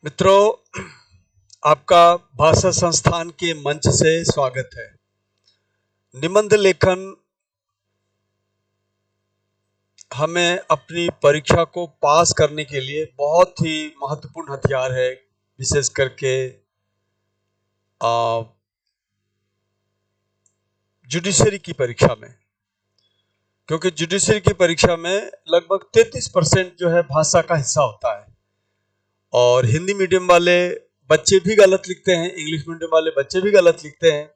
मित्रों, आपका भाषा संस्थान के मंच से स्वागत है। निबंध लेखन हमें अपनी परीक्षा को पास करने के लिए बहुत ही महत्वपूर्ण हथियार है, विशेष करके जुडिशरी की परीक्षा में, क्योंकि जुडिशरी की परीक्षा में लगभग 33% जो है भाषा का हिस्सा होता है। और हिंदी मीडियम वाले बच्चे भी गलत लिखते हैं, इंग्लिश मीडियम वाले बच्चे भी गलत लिखते हैं।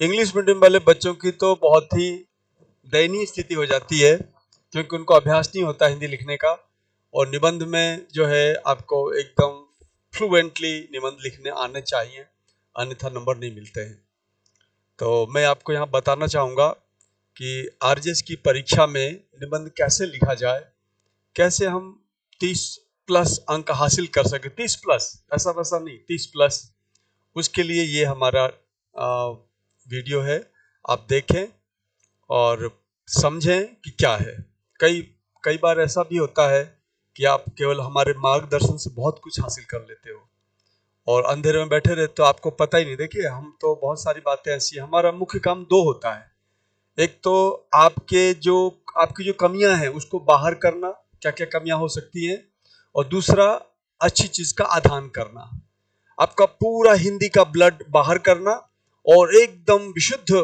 इंग्लिश मीडियम वाले बच्चों की तो बहुत ही दयनीय स्थिति हो जाती है, क्योंकि उनको अभ्यास नहीं होता हिंदी लिखने का। और निबंध में जो है आपको एकदम फ्लुएंटली निबंध लिखने आने चाहिए, अन्यथा नंबर नहीं मिलते हैं। तो मैं आपको यहाँ बताना चाहूँगा कि आरजेएस की परीक्षा में निबंध कैसे लिखा जाए, कैसे हम 30+ अंक हासिल कर सके। 30+, ऐसा वैसा नहीं, 30+। उसके लिए ये हमारा वीडियो है, आप देखें और समझें कि क्या है। कई बार ऐसा भी होता है कि आप केवल हमारे मार्गदर्शन से बहुत कुछ हासिल कर लेते हो और अंधेरे में बैठे रहते तो आपको पता ही नहीं। देखिए, हम तो बहुत सारी बातें ऐसी हैं, हमारा मुख्य काम दो होता है। एक तो आपकी जो कमियां हैं उसको बाहर करना, क्या क्या कमियां हो सकती हैं, और दूसरा अच्छी चीज का आधान करना, आपका पूरा हिंदी का ब्लड बाहर करना और एकदम विशुद्ध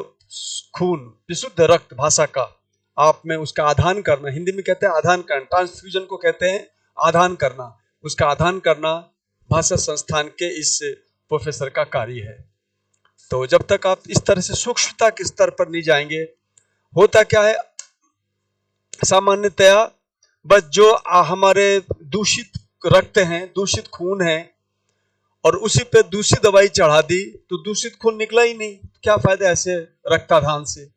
खून, विशुद्ध रक्त भाषा का आप में उसका आधान करना। हिंदी में कहते हैं आधान करना, ट्रांसफ्यूजन को कहते हैं आधान करना। उसका आधान करना भाषा संस्थान के इस प्रोफेसर का कार्य है। तो जब तक आप इस तरह से सूक्ष्मता के स्तर पर नहीं जाएंगे, होता क्या है, सामान्यतया बस जो हमारे दूषित रक्त हैं, दूषित खून है, और उसी पे दूसरी दवाई चढ़ा दी तो दूषित खून निकला ही नहीं। क्या फायदा ऐसे रक्ताधान से।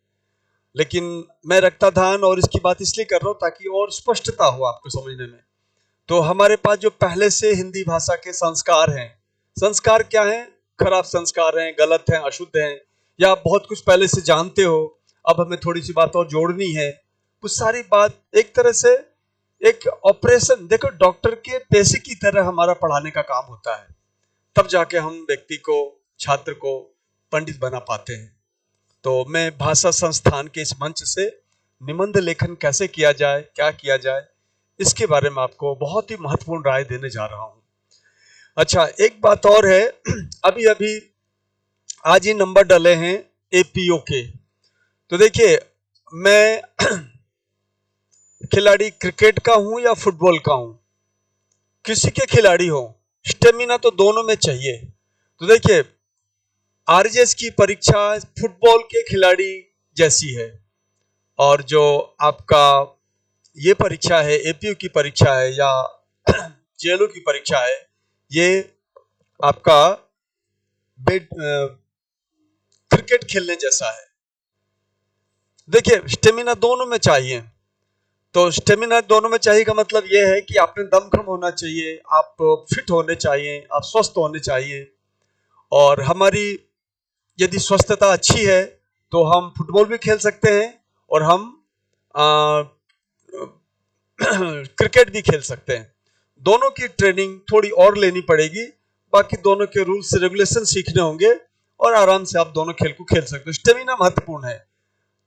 लेकिन मैं रक्ताधान और इसकी बात इसलिए कर रहा हूं ताकि और स्पष्टता हो आपको समझने में। तो हमारे पास जो पहले से हिंदी भाषा के संस्कार हैं, संस्कार क्या हैं? खराब संस्कार हैं, गलत हैं, अशुद्ध हैं, या आप बहुत कुछ पहले से जानते हो, अब हमें थोड़ी सी बात और जोड़नी है। वो सारी बात एक तरह से एक ऑपरेशन, देखो डॉक्टर के पैसे की तरह हमारा पढ़ाने का काम होता है, तब जाके हम व्यक्ति को, छात्र को पंडित बना पाते हैं। तो मैं भाषा संस्थान के इस मंच से निबंध लेखन कैसे किया जाए, क्या किया जाए, इसके बारे में आपको बहुत ही महत्वपूर्ण राय देने जा रहा हूं। अच्छा, एक बात और है, अभी अभी आज ही नंबर डले हैं एपीओ के। तो देखिए, मैं खिलाड़ी क्रिकेट का हूं या फुटबॉल का हूं, किसी के खिलाड़ी हो, स्टेमिना तो दोनों में चाहिए। तो देखिए, आरजेएस की परीक्षा फुटबॉल के खिलाड़ी जैसी है, और जो आपका ये परीक्षा है, एपीयू की परीक्षा है या जेएलओ की परीक्षा है, ये आपका क्रिकेट खेलने जैसा है। देखिए, स्टेमिना दोनों में चाहिए। तो स्टेमिना दोनों में चाहिए का मतलब यह है कि आप में दमखम होना चाहिए, आप फिट होने चाहिए, आप स्वस्थ होने चाहिए। और हमारी यदि स्वस्थता अच्छी है तो हम फुटबॉल भी खेल सकते हैं और हम क्रिकेट भी खेल सकते हैं। दोनों की ट्रेनिंग थोड़ी और लेनी पड़ेगी, बाकी दोनों के रूल्स रेगुलेशन सीखने होंगे और आराम से आप दोनों खेल को खेल सकते हो। स्टेमिना महत्वपूर्ण है,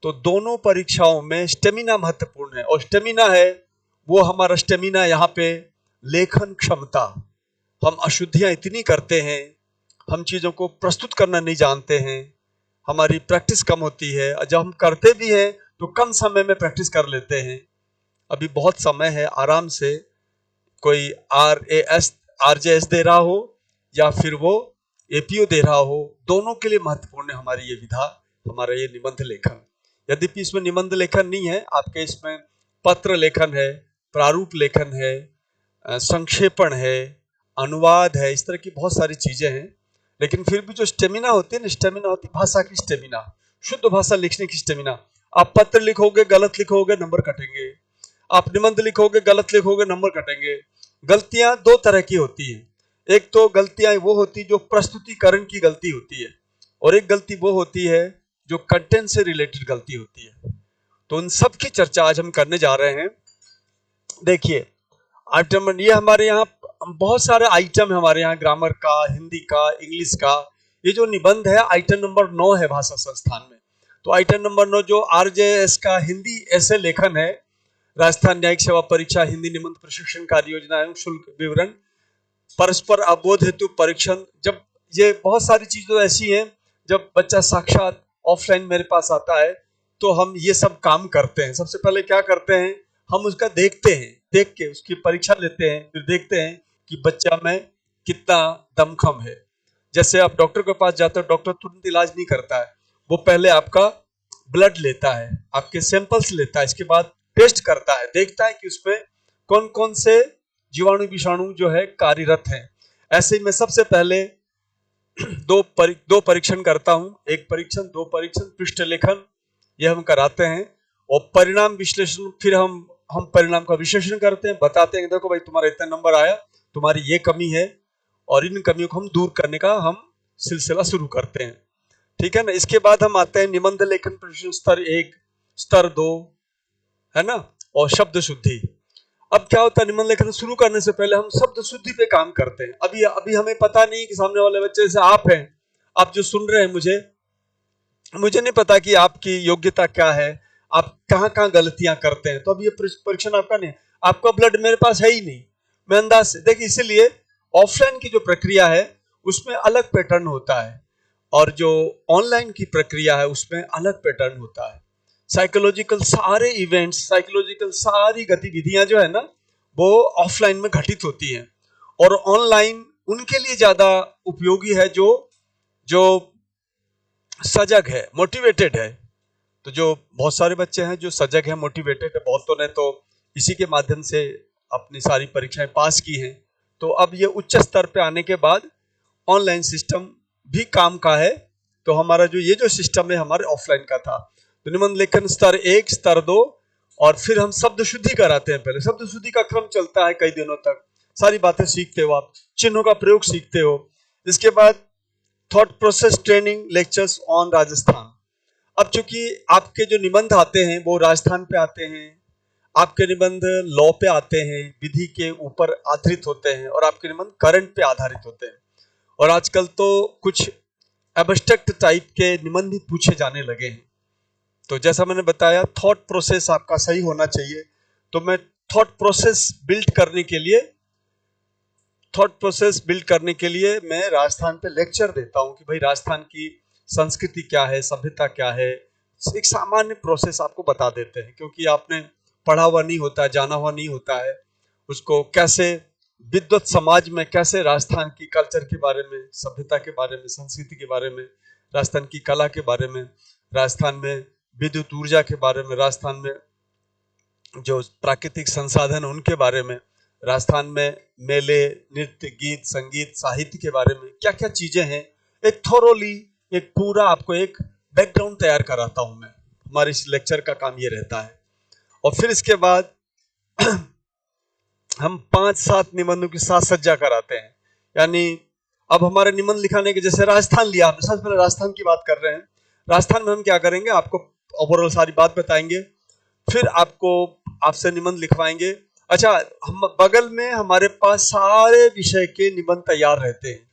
तो दोनों परीक्षाओं में स्टेमिना महत्वपूर्ण है। और स्टेमिना है वो हमारा स्टेमिना यहाँ पे लेखन क्षमता। हम अशुद्धियां इतनी करते हैं, हम चीजों को प्रस्तुत करना नहीं जानते हैं, हमारी प्रैक्टिस कम होती है। जब हम करते भी हैं तो कम समय में प्रैक्टिस कर लेते हैं। अभी बहुत समय है, आराम से कोई आरजेएस दे रहा हो या फिर वो एपीओ दे रहा हो, दोनों के लिए महत्वपूर्ण है हमारी ये विधा, हमारा ये निबंध लेखन। यद्यपि इसमें निबंध लेखन नहीं है, आपके इसमें पत्र लेखन है, प्रारूप लेखन है, संक्षेपण है, अनुवाद है, इस तरह की बहुत सारी चीजें हैं। लेकिन फिर भी जो स्टेमिना होती है ना, स्टेमिना होती है भाषा की स्टेमिना, शुद्ध भाषा लिखने की स्टेमिना। आप पत्र लिखोगे, गलत लिखोगे, नंबर कटेंगे। आप निबंध लिखोगे, गलत लिखोगे, नंबर कटेंगे। गलतियां दो तरह की होती हैं। एक तो गलतियां वो होती जो प्रस्तुतिकरण की गलती होती है, और एक गलती वो होती है जो कंटेंट से रिलेटेड गलती होती है। तो उन सब की चर्चा आज हम करने जा रहे हैं। देखिए, आइटम ये हमारे यहाँ बहुत सारे आइटम है हमारे यहाँ, ग्रामर का, हिंदी का, इंग्लिश का। ये जो निबंध है आइटम नंबर 9 है भाषा संस्थान में। तो आइटम नंबर 9 जो आरजेएस का हिंदी ऐसे लेखन है, राजस्थान न्यायिक सेवा परीक्षा हिंदी निबंध प्रशिक्षण कार्य योजना एवं शुल्क विवरण, परस्पर अवबोध हेतु परीक्षण। जब ये बहुत सारी चीजें ऐसी हैं, जब बच्चा साक्षात ऑफलाइन मेरे पास आता है तो हम ये सब काम करते हैं। सबसे पहले क्या करते हैं, हम उसका देखते हैं, देख के उसकी परीक्षा लेते हैं, फिर देखते हैं कि बच्चा में कितना दमखम है। जैसे आप डॉक्टर के पास जाते हो, डॉक्टर तुरंत इलाज नहीं करता है, वो पहले आपका ब्लड लेता है, आपके सैंपल्स लेता है, इसके बाद टेस्ट करता है, देखता है कि उसमें कौन कौन से जीवाणु विषाणु जो है कार्यरत हैं। ऐसे ही मैं सबसे पहले दो परीक्षण करता हूं, एक परीक्षण, दो परीक्षण, पृष्ठ लेखन, ये हम कराते हैं। और परिणाम विश्लेषण, फिर हम परिणाम का विश्लेषण करते हैं, बताते हैं देखो भाई तुम्हारा इतना नंबर आया, तुम्हारी ये कमी है, और इन कमियों को हम दूर करने का हम सिलसिला शुरू करते हैं। ठीक है ना। इसके बाद हम आते हैं निबंध लेखन प्रशिक्षण स्तर 1, स्तर 2, है ना, और शब्द शुद्धि। अब क्या होता है, निबंध लेखन शुरू करने से पहले हम शब्द शुद्धि पे काम करते हैं। अभी हमें पता नहीं कि सामने वाले बच्चे, जैसे आप हैं, आप जो सुन रहे हैं, मुझे नहीं पता कि आपकी योग्यता क्या है, आप कहाँ कहाँ गलतियां करते हैं। तो अब ये परीक्षण आपका नहीं, आपका ब्लड मेरे पास है ही नहीं, मैं अंदाज से देखिए। इसीलिए ऑफलाइन की जो प्रक्रिया है उसमें अलग पैटर्न होता है, और जो ऑनलाइन की प्रक्रिया है उसमें अलग पैटर्न होता है। साइकोलॉजिकल सारे इवेंट्स, साइकोलॉजिकल सारी गतिविधियां जो है ना, वो ऑफलाइन में घटित होती हैं, और ऑनलाइन उनके लिए ज्यादा उपयोगी है जो जो सजग है, मोटिवेटेड है। तो जो बहुत सारे बच्चे हैं जो सजग है, मोटिवेटेड है, बहुतों ने तो इसी के माध्यम से अपनी सारी परीक्षाएं पास की हैं। तो अब ये उच्च स्तर पे आने के बाद ऑनलाइन सिस्टम भी काम का है। तो हमारा ये जो सिस्टम है हमारे ऑफलाइन का था। तो निबंध लेखन स्तर 1, स्तर 2, और फिर हम शब्द शुद्धि कराते हैं। पहले शब्द शुद्धि का क्रम चलता है कई दिनों तक, सारी बातें सीखते हो आप, चिन्हों का प्रयोग सीखते हो। इसके बाद thought process training lectures on Rajasthan. अब चूंकि आपके जो निबंध आते हैं वो राजस्थान पे आते हैं, आपके निबंध लॉ पे आते हैं, विधि के ऊपर आधारित होते हैं, और आपके निबंध करंट पे आधारित होते हैं। और आजकल तो कुछ एब्स्ट्रैक्ट टाइप के निबंध भी पूछे जाने लगे हैं। तो जैसा मैंने बताया, थॉट प्रोसेस आपका सही होना चाहिए। तो मैं थॉट प्रोसेस बिल्ड करने के लिए मैं राजस्थान पे लेक्चर देता हूं कि भाई राजस्थान की संस्कृति क्या है, सभ्यता क्या है। एक सामान्य प्रोसेस आपको बता देते हैं, क्योंकि आपने पढ़ा हुआ नहीं होता है, जाना हुआ नहीं होता है, उसको कैसे विद्वत समाज में कैसे राजस्थान की कल्चर के बारे में, सभ्यता के बारे में, संस्कृति के बारे में, राजस्थान की कला के बारे में, राजस्थान में विद्युत ऊर्जा के बारे में, राजस्थान में जो प्राकृतिक संसाधन उनके बारे में, राजस्थान में मेले, नृत्य, गीत, संगीत, साहित्य के बारे में क्या क्या चीजें हैं, एक थोरोली, एक पूरा आपको एक बैकग्राउंड तैयार कराता हूं मैं। हमारे इस लेक्चर का काम ये रहता है। और फिर इसके बाद हम 5-7 निबंधों की साथ सज्जा कराते हैं। यानी अब हमारे निबंध लिखाने के, जैसे राजस्थान लिया आपने, सबसे पहले राजस्थान की बात कर रहे हैं। राजस्थान में हम क्या करेंगे, आपको ओवरऑल सारी बात बताएंगे, फिर आपसे निबंध लिखवाएंगे। अच्छा, हम बगल में हमारे पास सारे विषय के निबंध तैयार रहते हैं,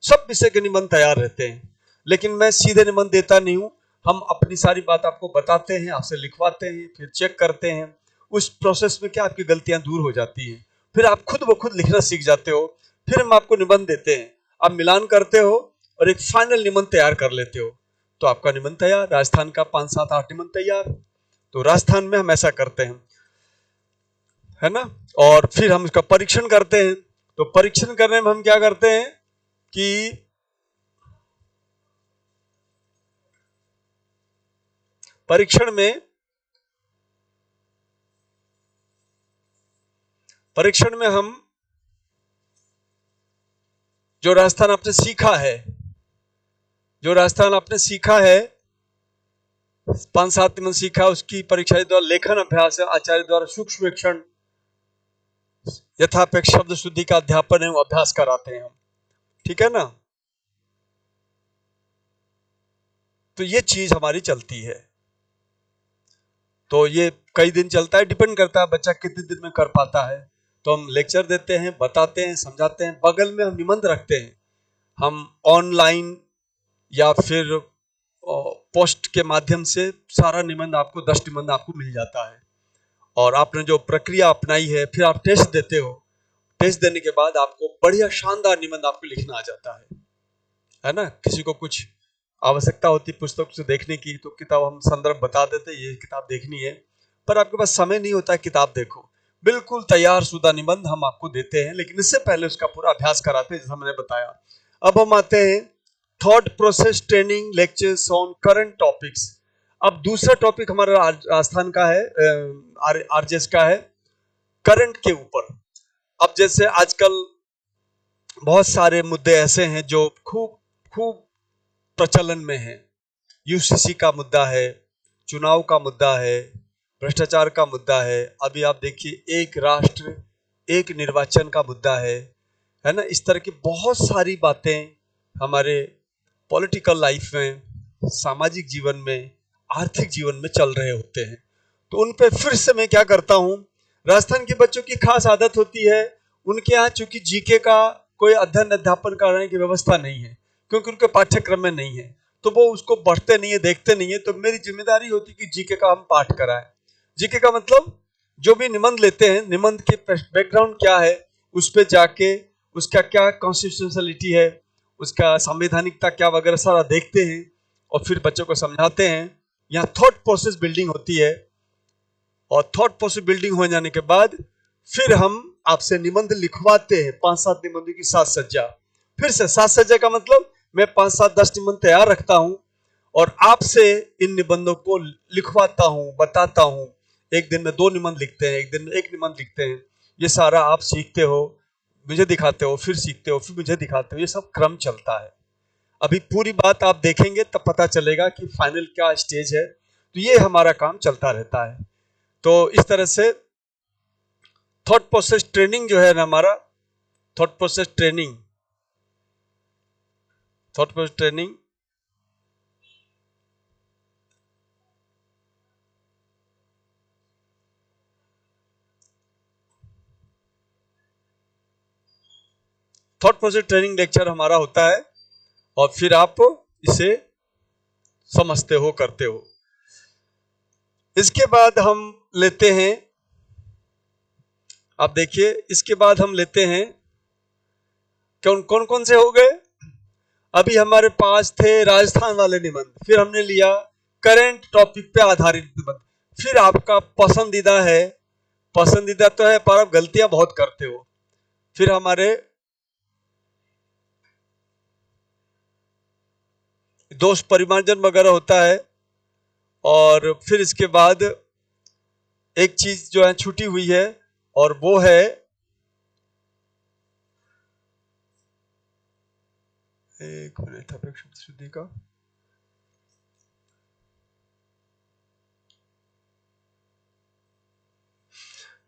सब विषय के निबंध तैयार रहते हैं, लेकिन मैं सीधे निबंध देता नहीं हूं। हम अपनी सारी बात आपको बताते हैं, आपसे लिखवाते हैं, फिर चेक करते हैं। उस प्रोसेस में क्या आपकी गलतियां दूर हो जाती हैं, फिर आप खुद ब खुद लिखना सीख जाते हो। फिर हम आपको निबंध देते हैं, आप मिलान करते हो और एक फाइनल निबंध तैयार कर लेते हो। तो आपका निबंध तैयार, राजस्थान का 5-7-8 निबंध तैयार। तो राजस्थान में हम ऐसा करते हैं, है ना। और फिर हम इसका परीक्षण करते हैं। तो परीक्षण करने में हम क्या करते हैं कि परीक्षण में हम जो राजस्थान आपने सीखा है 5-7 निबंध सीखा, उसकी परीक्षा द्वारा लेखन अभ्यास है, आचार्य द्वारा सूक्ष्मवीक्षण, यथापेक्ष शब्द शुद्धि का अध्यापन एवं अभ्यास कराते हैं हम। ठीक है ना। तो ये चीज हमारी चलती है। तो ये कई दिन चलता है, डिपेंड करता है बच्चा कितने दिन में कर पाता है। तो हम लेक्चर देते हैं, बताते हैं, समझाते हैं, बगल में हम निबंध रखते हैं। हम ऑनलाइन या फिर पोस्ट के माध्यम से सारा निबंध आपको 10 निबंध आपको मिल जाता है। और आपने जो प्रक्रिया अपनाई है, फिर आप टेस्ट देते हो, टेस्ट देने के बाद आपको बढ़िया शानदार निबंध आपको लिखना आ जाता है ना। किसी को कुछ आवश्यकता होती पुस्तक से देखने की, तो किताब हम संदर्भ बता देते, ये किताब देखनी है, पर आपके पास समय नहीं होता किताब देखो, बिल्कुल तैयार शुदा निबंध हम आपको देते हैं, लेकिन इससे पहले उसका पूरा अभ्यास कराते हैं, जैसा मैंने बताया। अब हम आते हैं thought process training lectures on current topics. अब दूसरा टॉपिक हमारा राजस्थान का है, आरजेएस का है, करंट के ऊपर। अब जैसे आजकल बहुत सारे मुद्दे ऐसे हैं जो खूब खूब प्रचलन में है। यूसीसी का मुद्दा है, चुनाव का मुद्दा है, भ्रष्टाचार का मुद्दा है, अभी आप देखिए एक राष्ट्र एक निर्वाचन का मुद्दा है ना। इस तरह की बहुत सारी बातें हमारे पॉलिटिकल लाइफ में, सामाजिक जीवन में, आर्थिक जीवन में चल रहे होते हैं। तो उन पे फिर से मैं क्या करता हूँ, राजस्थान के बच्चों की खास आदत होती है, उनके यहाँ चूंकि जीके का कोई अध्ययन अध्यापन कराने की व्यवस्था नहीं है, क्योंकि उनके पाठ्यक्रम में नहीं है, तो वो उसको पढ़ते नहीं है, देखते नहीं है। तो मेरी जिम्मेदारी होती है कि जीके का हम पाठ कराएं। जीके का मतलब जो भी निबंध लेते हैं, निबंध के बैकग्राउंड क्या है, उस पर जाके उसका क्या कॉन्स्टिट्यूशनलिटी है, उसका संवैधानिकता क्या वगैरह सारा देखते हैं और फिर बच्चों को समझाते हैं। यहाँ थॉट प्रोसेस बिल्डिंग होती है, और थॉट प्रोसेस बिल्डिंग हो जाने के बाद फिर हम आपसे निबंध लिखवाते हैं, 5-7 निबंधों की साज सज्जा। फिर से साज सज्जा का मतलब मैं 5-7-10 निबंध तैयार रखता हूं और आपसे इन निबंधों को लिखवाता हूं, बताता हूं। एक दिन में 2 निबंध लिखते हैं, एक दिन में 1 निबंध लिखते हैं। ये सारा आप सीखते हो, मुझे दिखाते हो, फिर सीखते हो, फिर मुझे दिखाते हो, ये सब क्रम चलता है। अभी पूरी बात आप देखेंगे तब पता चलेगा कि फाइनल क्या स्टेज है। तो ये हमारा काम चलता रहता है। तो इस तरह से थॉट प्रोसेस ट्रेनिंग जो है ना, हमारा thought process training, thought process training thought process training lecture हमारा होता है, और फिर आप इसे समझते हो, करते हो। इसके बाद हम लेते हैं, आप देखिए, इसके बाद हम लेते हैं कौन कौन कौन से हो गए। अभी हमारे पास थे राजस्थान वाले निबंध, फिर हमने लिया करंट टॉपिक पे आधारित निबंध, फिर आपका पसंदीदा है, पसंदीदा तो है पर आप गलतियां बहुत करते हो, फिर हमारे दोष परिमार्जन वगैरह होता है। और फिर इसके बाद एक चीज जो है छूटी हुई है, और वो है एक मिनट, अपेक्षा शुद्धि का,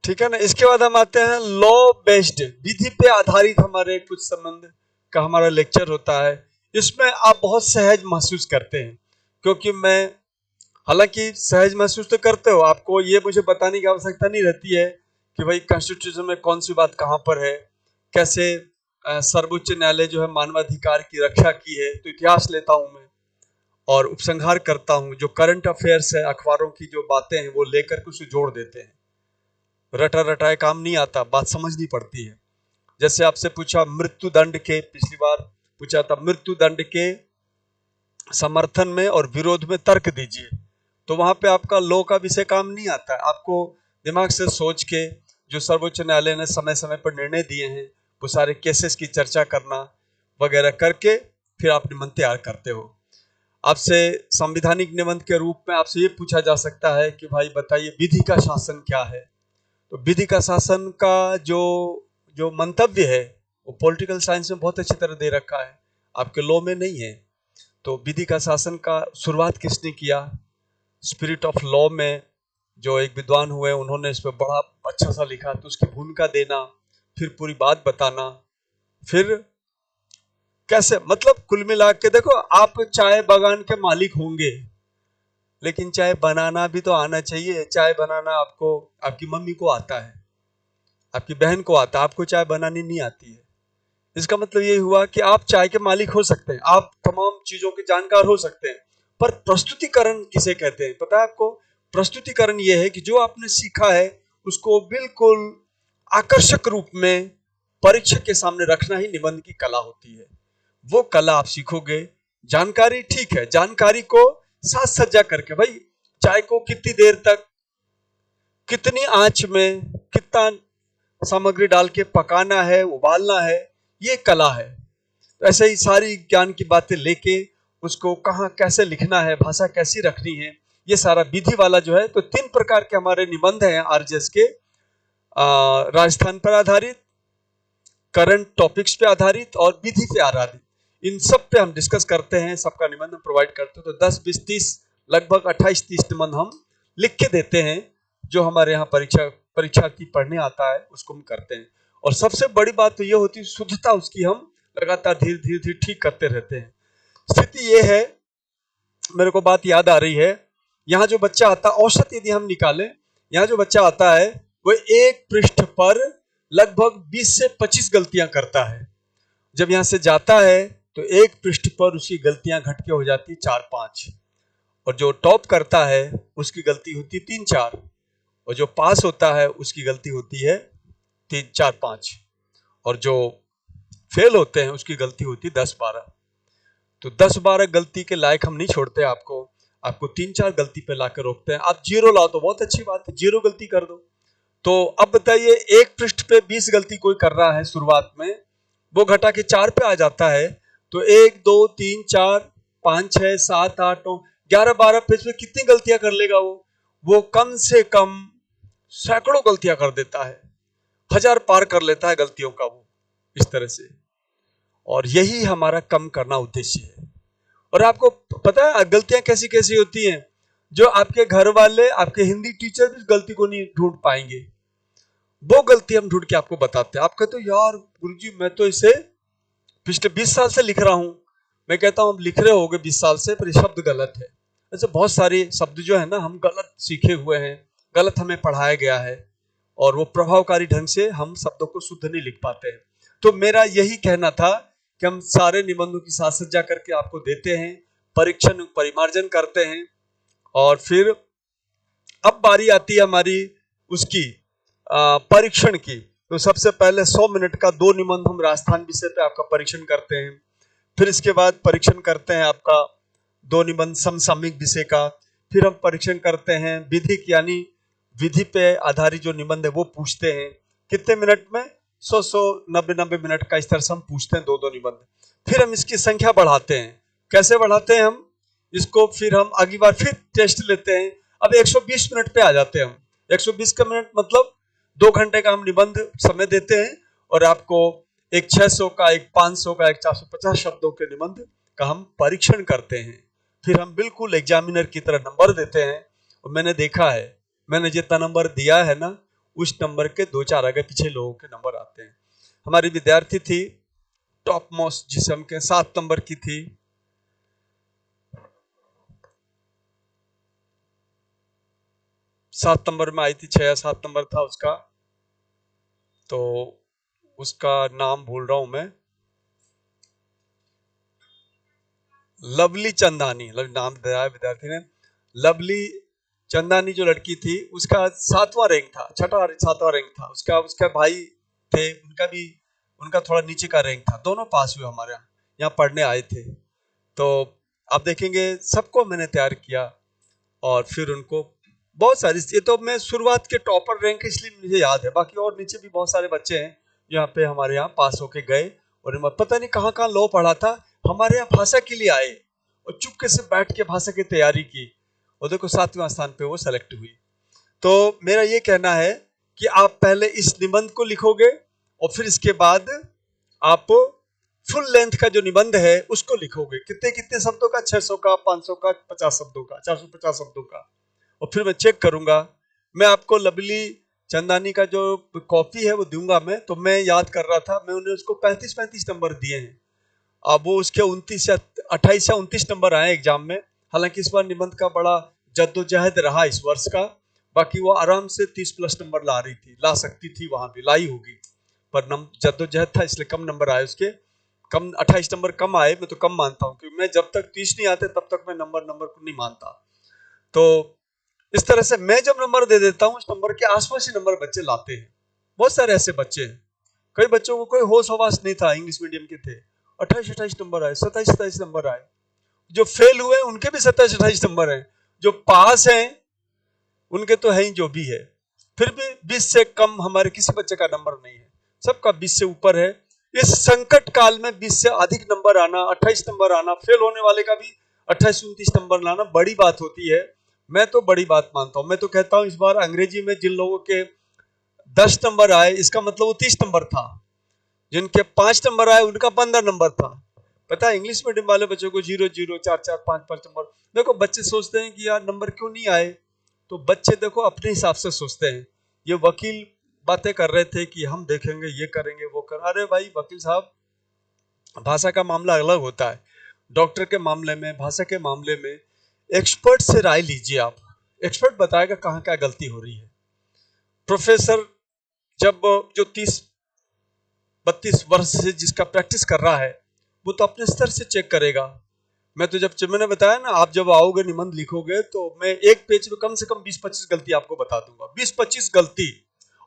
ठीक है ना। इसके बाद हम आते हैं लॉ बेस्ड, विधि पे आधारित हमारे कुछ संबंध का हमारा लेक्चर होता है। इसमें आप बहुत सहज महसूस करते हैं, क्योंकि मैं, हालांकि सहज महसूस तो करते हो, आपको ये मुझे बताने की आवश्यकता नहीं रहती है कि भाई कॉन्स्टिट्यूशन में कौन सी बात कहां पर है, कैसे सर्वोच्च न्यायालय जो है मानवाधिकार की रक्षा की है। तो इतिहास लेता हूं मैं और उपसंहार करता हूं, जो करंट अफेयर्स है, अखबारों की जो बातें हैं वो लेकर के उसे जोड़ देते हैं। रटा रटाए काम नहीं आता, बात समझनी पड़ती है। जैसे आपसे पूछा मृत्यु दंड के, पिछली बार पूछा था मृत्यु दंड के समर्थन में और विरोध में तर्क दीजिए, तो वहां पे आपका लॉ का विषय काम नहीं आता है। आपको दिमाग से सोच के जो सर्वोच्च न्यायालय ने समय समय पर निर्णय दिए हैं, वो सारे केसेस की चर्चा करना वगैरह करके फिर आप निबंध तैयार करते हो। आपसे संवैधानिक निबंध के रूप में आपसे ये पूछा जा सकता है कि भाई बताइए विधि का शासन क्या है। तो विधि का शासन का जो जो मंतव्य है वो पॉलिटिकल साइंस में बहुत अच्छी तरह दे रखा है, आपके लॉ में नहीं है। तो विधि का शासन का शुरुआत किसने किया, स्पिरिट ऑफ लॉ में जो एक विद्वान हुए उन्होंने इस पर बड़ा अच्छा सा लिखा। तो उसकी भूमिका देना, फिर पूरी बात बताना, फिर कैसे, मतलब कुल मिला के देखो, आप चाय बागान के मालिक होंगे, लेकिन चाय बनाना भी तो आना चाहिए। चाय बनाना आपको, आपकी मम्मी को आता है, आपकी बहन को आता है, आपको चाय बनानी नहीं आती है। इसका मतलब ये हुआ कि आप चाय के मालिक हो सकते हैं, आप तमाम चीजों के जानकार हो सकते हैं, पर प्रस्तुतिकरण किसे कहते हैं पता है आपको? प्रस्तुतिकरण ये है कि जो आपने सीखा है उसको बिल्कुल आकर्षक रूप में परीक्षक के सामने रखना ही निबंध की कला होती है। वो कला आप सीखोगे। जानकारी ठीक है, जानकारी को साज सज्जा करके, भाई चाय को कितनी देर तक, कितनी आंच में, कितना सामग्री डाल के पकाना है, उबालना है, ये कला है। तो ऐसे ही सारी ज्ञान की बातें लेके उसको कहाँ कैसे लिखना है, भाषा कैसी रखनी है, ये सारा विधि वाला जो है। तो 3 प्रकार के हमारे निबंध हैं आरजेएस के, राजस्थान पर आधारित, करंट टॉपिक्स पे आधारित और विधि पे आधारित। इन सब पे हम डिस्कस करते हैं, सबका निबंध हम प्रोवाइड करते हैं। तो 10, 20, 30, लगभग 28, 30 निबंध हम लिख के देते हैं, जो हमारे यहाँ परीक्षार्थी पढ़ने आता है उसको हम करते हैं। और सबसे बड़ी बात तो ये होती है शुद्धता उसकी हम लगातार धीरे धीरे धीरे ठीक करते रहते हैं। स्थिति ये है, मेरे को बात याद आ रही है, यहाँ जो बच्चा आता, औसत यदि हम निकालें, यहाँ जो बच्चा आता है वो एक पृष्ठ पर लगभग 20 से 25 गलतियां करता है। जब यहाँ से जाता है तो एक पृष्ठ पर उसकी गलतियां घट के हो जाती 4-5, और जो टॉप करता है उसकी गलती होती 3-4, और जो पास होता है उसकी गलती होती है 3-4-5, और जो फेल होते हैं उसकी गलती होती 10-12। तो 10-12 गलती के लायक हम नहीं छोड़ते आपको, आपको 3-4 गलती पे लाकर रोकते हैं। आप 0 लाओ तो बहुत अच्छी बात है, 0 गलती कर दो। तो अब बताइए, एक पृष्ठ पे 20 गलती कोई कर रहा है शुरुआत में, वो घटा के 4 पे आ जाता है, तो 1, 2, 3, 4, 5, 6, 7, 8, 9, 11, 12 पेज में कितनी गलतियां कर लेगा वो कम से कम सैकड़ों गलतियां कर देता है, 1000 पार कर लेता है गलतियों का वो, इस तरह से। और यही हमारा कम करना उद्देश्य है। और आपको पता है गलतियां कैसी कैसी होती हैं, जो आपके घर वाले, आपके हिंदी टीचर भी गलती को नहीं ढूंढ पाएंगे, वो गलती हम ढूंढ के आपको बताते हैं। आप कहते हो यार गुरुजी मैं तो इसे पिछले 20 साल से लिख रहा हूं। मैं कहता हूं, लिख रहे होगे 20 साल से, पर ये शब्द गलत है। ऐसे बहुत सारे शब्द जो है ना हम गलत सीखे हुए हैं, गलत हमें पढ़ाया गया है, और वो प्रभावकारी ढंग से हम शब्दों को शुद्ध नहीं लिख पाते हैं। तो मेरा यही कहना था कि हम सारे निबंधों की साज सज्जा करके आपको देते हैं, परीक्षण परिमार्जन करते हैं, और फिर अब बारी आती है हमारी उसकी परीक्षण की। तो सबसे पहले 100 मिनट का 2 निबंध हम राजस्थान विषय पे आपका परीक्षण करते हैं। फिर इसके बाद परीक्षण करते हैं आपका 2 निबंध समसामयिक विषय का। फिर हम परीक्षण करते हैं विधिक, यानी विधि पे आधारित जो निबंध है वो पूछते हैं, कितने मिनट में, 100 90 मिनट का, इस तरह से हम पूछते हैं 2 निबंध। फिर हम इसकी संख्या बढ़ाते हैं। कैसे बढ़ाते हैं हम इसको? फिर हम अगली बार फिर टेस्ट लेते हैं। अब 120 मिनट पे आ जाते हैं हम। 120 का मिनट मतलब 2 घंटे का हम निबंध समय देते हैं, और आपको एक 600 का, एक 500 का, एक 450 शब्दों के निबंध का हम परीक्षण करते हैं। फिर हम बिल्कुल एग्जामिनर की तरह नंबर देते हैं। और मैंने देखा है, मैंने जितना नंबर दिया है ना, उस नंबर के 2-4 आगे पीछे लोगों के नंबर आते हैं। हमारी विद्यार्थी थी टॉप मोस्ट जिसम के 7 नंबर की थी, 7 नंबर में आई थी, 6 या 7 नंबर था उसका, तो उसका नाम भूल रहा हूं मैं, लवली चंदानी, नाम दिया विद्यार्थी ने, लवली चंदानी जो लड़की थी, उसका 7वां रैंक था, 6वां-7वां रैंक था उसका। उसका भाई थे, उनका भी, उनका थोड़ा नीचे का रैंक था। दोनों पास हुए हमारे यहाँ पढ़ने आए थे। तो आप देखेंगे सबको मैंने तैयार किया, और फिर उनको बहुत सारी, ये तो मैं शुरुआत के टॉपर रैंक इसलिए मुझे याद है, बाकी और नीचे भी बहुत सारे बच्चे हैं यहाँ पे हमारे यहाँ पास होके गए, और पता नहीं कहाँ कहाँ लो पढ़ा था, हमारे यहाँ भाषा के लिए आए और चुपके से बैठ के भाषा की तैयारी की, और देखो 7वें स्थान पे वो सेलेक्ट हुई। तो मेरा ये कहना है कि आप पहले इस निबंध को लिखोगे, और फिर इसके बाद आप फुल लेंथ का जो निबंध है उसको लिखोगे। कितने कितने शब्दों का, 600 का, 500 का, 50 शब्दों का, 450 शब्दों का। और फिर मैं चेक करूंगा। मैं आपको लवली चंदानी का जो कॉपी है वो दूंगा मैं। तो मैं याद कर रहा था, मैं उन्हें उसको 35 नंबर दिए हैं। अब वो उसके 29 या 28 या 29 नंबर आए एग्जाम में। हालांकि इस बार निबंध का बड़ा जद्दोजहद रहा इस वर्ष का, बाकी वो आराम से 30 प्लस नंबर ला रही थी, ला सकती थी, वहां भी लाई होगी, पर जद्दोजहद था इसलिए कम नंबर आए उसके, कम 28 नंबर कम आए। मैं तो कम मानता हूँ क्योंकि मैं जब तक 30 नहीं आते तब तक मैं नंबर को नहीं मानता। तो इस तरह से मैं जब नंबर दे देता हूँ, उस नंबर के आसपास ही नंबर बच्चे लाते हैं। बहुत सारे ऐसे बच्चे हैं, कई बच्चों को कोई होश हवास नहीं था, इंग्लिश मीडियम के थे, 28 नंबर आए, 27 नंबर आए। जो फेल हुए उनके भी 27 नंबर हैं, जो पास हैं उनके तो है ही जो भी है। फिर भी 20 से कम हमारे किसी बच्चे का नंबर नहीं है, सबका 20 से ऊपर है। इस संकट काल में 20 से अधिक नंबर आना, 28 नंबर आना, फेल होने वाले का भी 28-29 नंबर लाना बड़ी बात होती है। मैं तो बड़ी बात मानता हूं। मैं तो कहता हूं इस बार अंग्रेजी में जिन लोगों के 10 नंबर आए, इसका मतलब वो 30 नंबर था। जिनके 5 नंबर आए उनका 15 नंबर था। पता है इंग्लिश मीडियम वाले बच्चों को 0 0 4 4 5 5 नंबर। देखो बच्चे सोचते हैं कि यार नंबर क्यों नहीं आए, तो बच्चे देखो अपने हिसाब से सोचते हैं। ये वकील बातें कर रहे थे कि हम देखेंगे, ये करेंगे, वो कर, अरे भाई वकील साहब, भाषा का मामला अलग होता है। डॉक्टर के मामले में, भाषा के मामले में एक्सपर्ट से राय लीजिए आप। एक्सपर्ट बताएगा कहाँ क्या गलती हो रही है। प्रोफेसर जब जो 30-32 वर्ष से जिसका प्रैक्टिस कर रहा है, वो तो अपने स्तर से चेक करेगा। मैं तो जब मैंने बताया ना, आप जब आओगे निबंध लिखोगे तो मैं एक पेज में कम से कम 20-25 गलती आपको बता दूंगा। 20-25 गलती,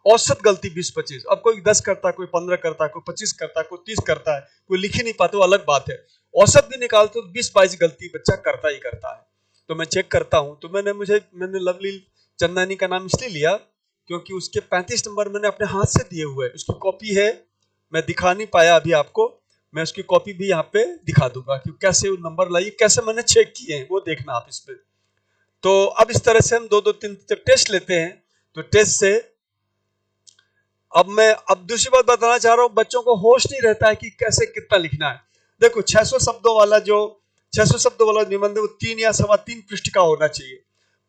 औसत गलती 20-25। अब कोई 10 करता है, कोई 15 करता है, कोई 25 करता है, कोई 30 करता है, कोई लिख ही नहीं पाते, वो अलग बात है। औसत भी निकालते तो 20-22 गलती बच्चा करता ही करता है। तो मैं चेक करता हूं। तो मैंने लवली चंदानी का नाम इसलिए लिया क्योंकि उसके 35 नंबर मैंने अपने हाथ से दिए हुए, उसकी कॉपी है। मैं दिखा नहीं पाया अभी आपको, मैं उसकी कॉपी भी यहाँ पे दिखा दूंगा कि कैसे वो नंबर लाई, कैसे मैंने चेक किए हैं, वो देखना आप इसमें। तो अब इस तरह से हम 2-2 3 टेस्ट लेते हैं। तो टेस्ट से अब दूसरी बात बताना चाह रहा हूं, बच्चों को होश नहीं रहता है कि कैसे कितना लिखना है। देखो 600 शब्दों वाला जो 600 शब्दों वाला निबंध है वो 3 या 3.25 पृष्ठ का होना चाहिए।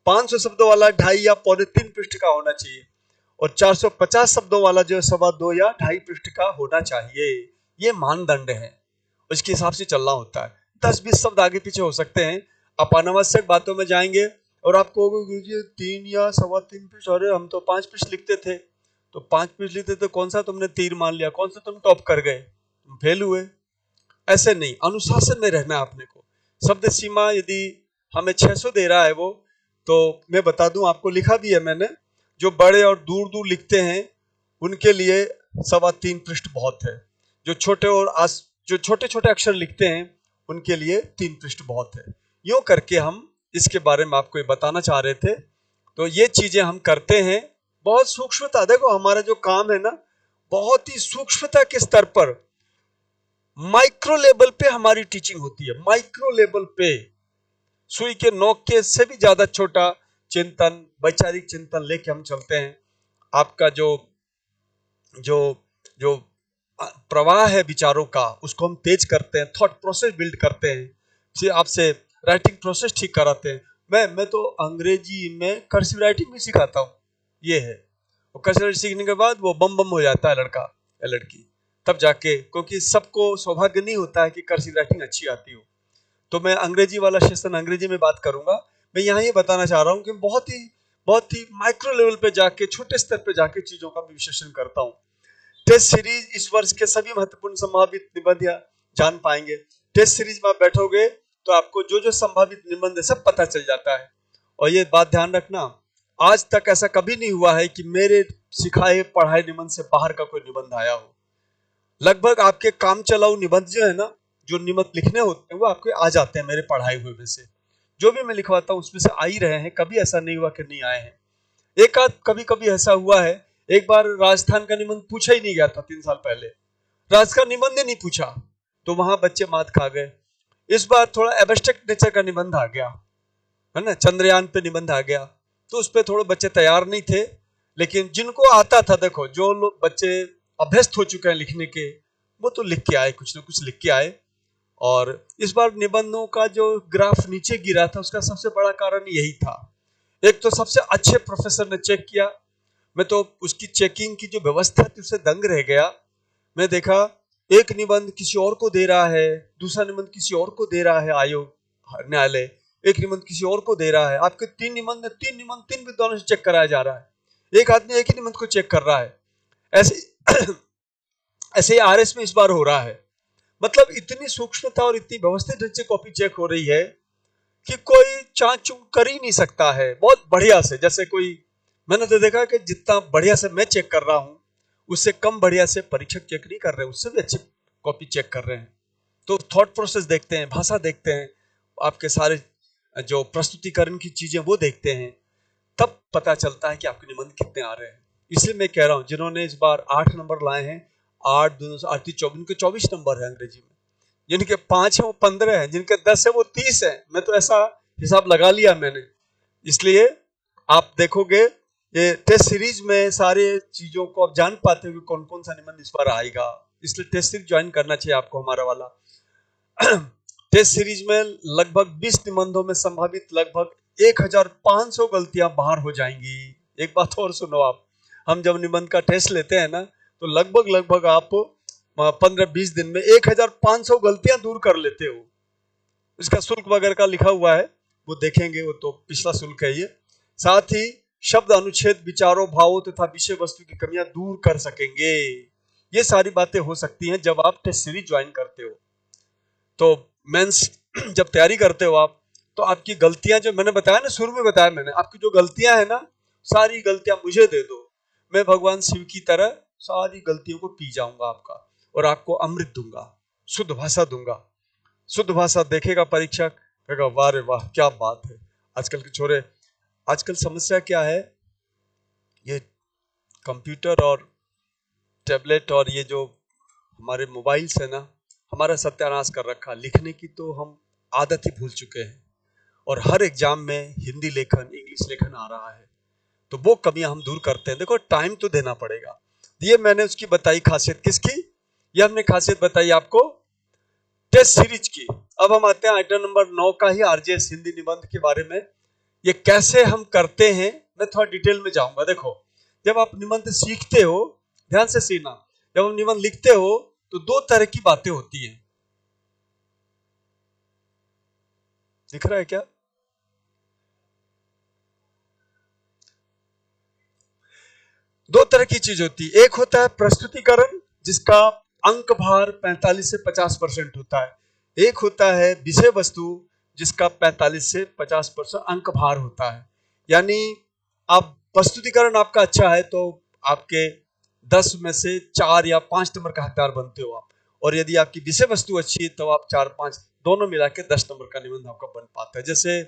500 शब्दों वाला 2.5 या 3.25 पृष्ठ का होना चाहिए। और 450 शब्दों वाला जो 2.25 या 2.5 पृष्ठ का होना चाहिए। ये मानदंड है, उसके हिसाब से चलना होता है। 10-20 शब्द आगे पीछे हो सकते हैं। आप अनावश्यक बातों में जाएंगे और आप कहोगे गुरुजी 3 या 3.25 पृष्ठ, अरे हम तो 5 पृष्ठ लिखते थे। तो 5 पृष्ठ लिखते तो कौन सा तुमने तीर मान लिया, कौन सा तुम टॉप कर गए, तुम फेल हुए। ऐसे नहीं, अनुशासन में रहना है आपने को। शब्द सीमा यदि हमें 600 दे रहा है वो, तो मैं बता दूं आपको, लिखा भी है मैंने, जो बड़े और दूर दूर लिखते हैं उनके लिए 3.25 पृष्ठ बहुत है। जो छोटे छोटे अक्षर लिखते हैं उनके लिए 3 पृष्ठ बहुत है। यूं करके हम इसके बारे में आपको ये बताना चाह रहे थे। तो ये चीजें हम करते हैं, बहुत सूक्ष्मता। देखो हमारा जो काम है ना, बहुत ही सूक्ष्मता के स्तर पर, माइक्रो लेवल पे हमारी टीचिंग होती है। माइक्रो लेवल पे, सुई के नोक के से भी ज्यादा छोटा चिंतन, वैचारिक चिंतन लेके हम चलते हैं। आपका जो जो जो प्रवाह है विचारों का, उसको हम तेज करते हैं, थॉट प्रोसेस बिल्ड करते हैं, फिर आपसे राइटिंग प्रोसेस ठीक कराते हैं। मैं तो अंग्रेजी में कर्सिव राइटिंग भी सिखाता हूँ। ये है, और कर्सिव राइटिंग सीखने के बाद वो बम बम हो जाता है लड़का या लड़की, तब जाके, क्योंकि सबको सौभाग्य नहीं होता है कि कर्सिव राइटिंग अच्छी आती हो। तो मैं अंग्रेजी वाला सेशन अंग्रेजी में बात करूंगा। मैं यहाँ ये बताना चाह रहा हूँ कि बहुत ही माइक्रो लेवल पे जाके, छोटे स्तर पे जाके चीजों का विश्लेषण करता हूँ। टेस्ट सीरीज इस वर्ष के सभी महत्वपूर्ण संभावित निबंध जान पाएंगे। टेस्ट सीरीज में आप बैठोगे तो आपको जो जो संभावित निबंध है सब पता चल जाता है। और ये बात ध्यान रखना, आज तक ऐसा कभी नहीं हुआ है कि मेरे सिखाए पढ़ाए निबंध से बाहर का कोई निबंध आया हो। लगभग आपके काम चलाऊ निबंध जो है ना, जो निबंध लिखने होते हैं वो आपके आ जाते हैं मेरे पढ़ाए हुए में से। जो भी मैं लिखवाता हूँ उसमें से आ ही रहे हैं, कभी ऐसा नहीं हुआ कि नहीं आए हैं। एक आध कभी कभी ऐसा हुआ है, एक बार राजस्थान का निबंध पूछा ही नहीं गया था 3 साल पहले, राजस्थान निबंध ही नहीं पूछा, तो वहां बच्चे मात खा गए। इस बार थोड़ा एब्स्ट्रैक्ट नेचर का निबंध आ गया है ना, चंद्रयान पे निबंध आ गया, तो उस पर थोड़े बच्चे तैयार नहीं थे। लेकिन जिनको आता था, देखो जो लोग बच्चे अभ्यस्त हो चुके हैं लिखने के, वो तो लिख के आए, कुछ ना कुछ लिख के आए। और इस बार निबंधों का जो ग्राफ नीचे गिरा था उसका सबसे बड़ा कारण यही था। एक तो सबसे अच्छे प्रोफेसर ने चेक किया, मैं तो उसकी चेकिंग की जो व्यवस्था थी उससे दंग रह गया। मैं देखा एक निबंध किसी और को दे रहा है, दूसरा निबंध किसी और को दे रहा है आयोग, न्यायालय, एक निबंध किसी और को दे रहा है, आपके 3 निबंध, 3 निबंध 3 विद्वानों से चेक कराया जा रहा है, एक आदमी एक ही निबंध को चेक कर रहा है। ऐसे ऐसे आरएस में इस बार हो रहा है। मतलब इतनी सूक्ष्मता और इतनी व्यवस्थित ढंग से कॉपी चेक हो रही है कि कोई चाक चूक कर ही नहीं सकता है, बहुत बढ़िया से। जैसे कोई, मैंने तो देखा कि जितना बढ़िया से मैं चेक कर रहा हूं उससे कम बढ़िया से परीक्षक चेक नहीं कर रहे, उससे भी अच्छी कॉपी चेक कर रहे हैं। तो थॉट प्रोसेस देखते हैं, भाषा देखते हैं, आपके सारे जो प्रस्तुतिकरण की चीजें वो देखते हैं, तब पता चलता है कि आपके निबंध कितने आ रहे हैं। इसलिए मैं कह रहा हूं, जिन्होंने इस बार 8 नंबर लाए हैं, 8 दूनी 8 24, 24 नंबर है अंग्रेजी में, जिनके 5 है वो 15 है, जिनके 10 है वो 30 है। मैं तो ऐसा हिसाब लगा लिया मैंने। इसलिए आप देखोगे ये टेस्ट सीरीज में सारे चीजों को आप जान पाते हो कि कौन कौन सा निबंध इस बार आएगा। इसलिए टेस्ट सीरीज ज्वाइन करना चाहिए आपको, हमारा वाला। टेस्ट सीरीज में लगभग 20 निबंधों में संभावित लगभग 1500 गलतियां बाहर हो जाएंगी। एक बात और सुनो आप, हम जब निबंध का टेस्ट लेते हैं ना, तो लगभग आप 15-20 दिन में 1500 गलतियां दूर कर लेते हो। इसका शुल्क वगैरह का लिखा हुआ है, वो देखेंगे, वो तो पिछला शुल्क है ये। साथ ही शब्द अनुच्छेद, विचारों, भावों तथा विषय वस्तु की कमियां दूर कर सकेंगे। ये सारी बातें हो सकती हैं जब आप टेस्ट सीरीज ज्वाइन करते हो। तो मेंस जब तैयारी करते हो आप, तो आपकी गलतियां जो मैंने बताया ना, शुरू में बताया मैंने, आपकी जो गलतियां है ना, सारी गलतियां मुझे दे दो, मैं भगवान शिव की तरह सारी गलतियों को पी जाऊंगा आपका, और आपको अमृत दूंगा, शुद्ध भाषा दूंगा। शुद्ध भाषा देखेगा परीक्षक, कहेगा वाह रे वाह क्या बात है। आजकल के छोरे, आजकल समस्या क्या है, ये कंप्यूटर और टैबलेट और ये जो हमारे मोबाइल्स है ना, हमारा सत्यानाश कर रखा। लिखने की तो हम आदत ही भूल चुके हैं, और हर एग्जाम में हिंदी लेखन, इंग्लिश लेखन आ रहा है, तो वो कमियां हम दूर करते हैं। देखो टाइम तो देना पड़ेगा। ये मैंने उसकी बताई खासियत, किसकी, ये हमने खासियत बताई आपको टेस्ट सीरीज की। अब हम आते हैं आइटम नंबर 9 का ही, आरजेएस हिंदी निबंध के बारे में। ये कैसे हम करते हैं मैं थोड़ा डिटेल में जाऊंगा। देखो, जब आप निबंध सीखते हो, ध्यान से सीखना, जब हम निबंध लिखते हो तो 2 तरह की बातें होती हैं। दिख रहा है क्या? दो तरह की चीज होती है। एक होता है प्रस्तुतिकरण, जिसका अंक भार 45 से 50% होता है। एक होता है विषय वस्तु, जिसका 45 से 50% अंक भार होता है। यानी आप प्रस्तुतिकरण आपका अच्छा है तो आपके 10 में से 4 या 5 नंबर का हकदार बनते हो आप, और यदि आपकी विषय वस्तु अच्छी है तो आप 4-5 दोनों मिला के 10 नंबर का निबंध आपका बन पाता है। जैसे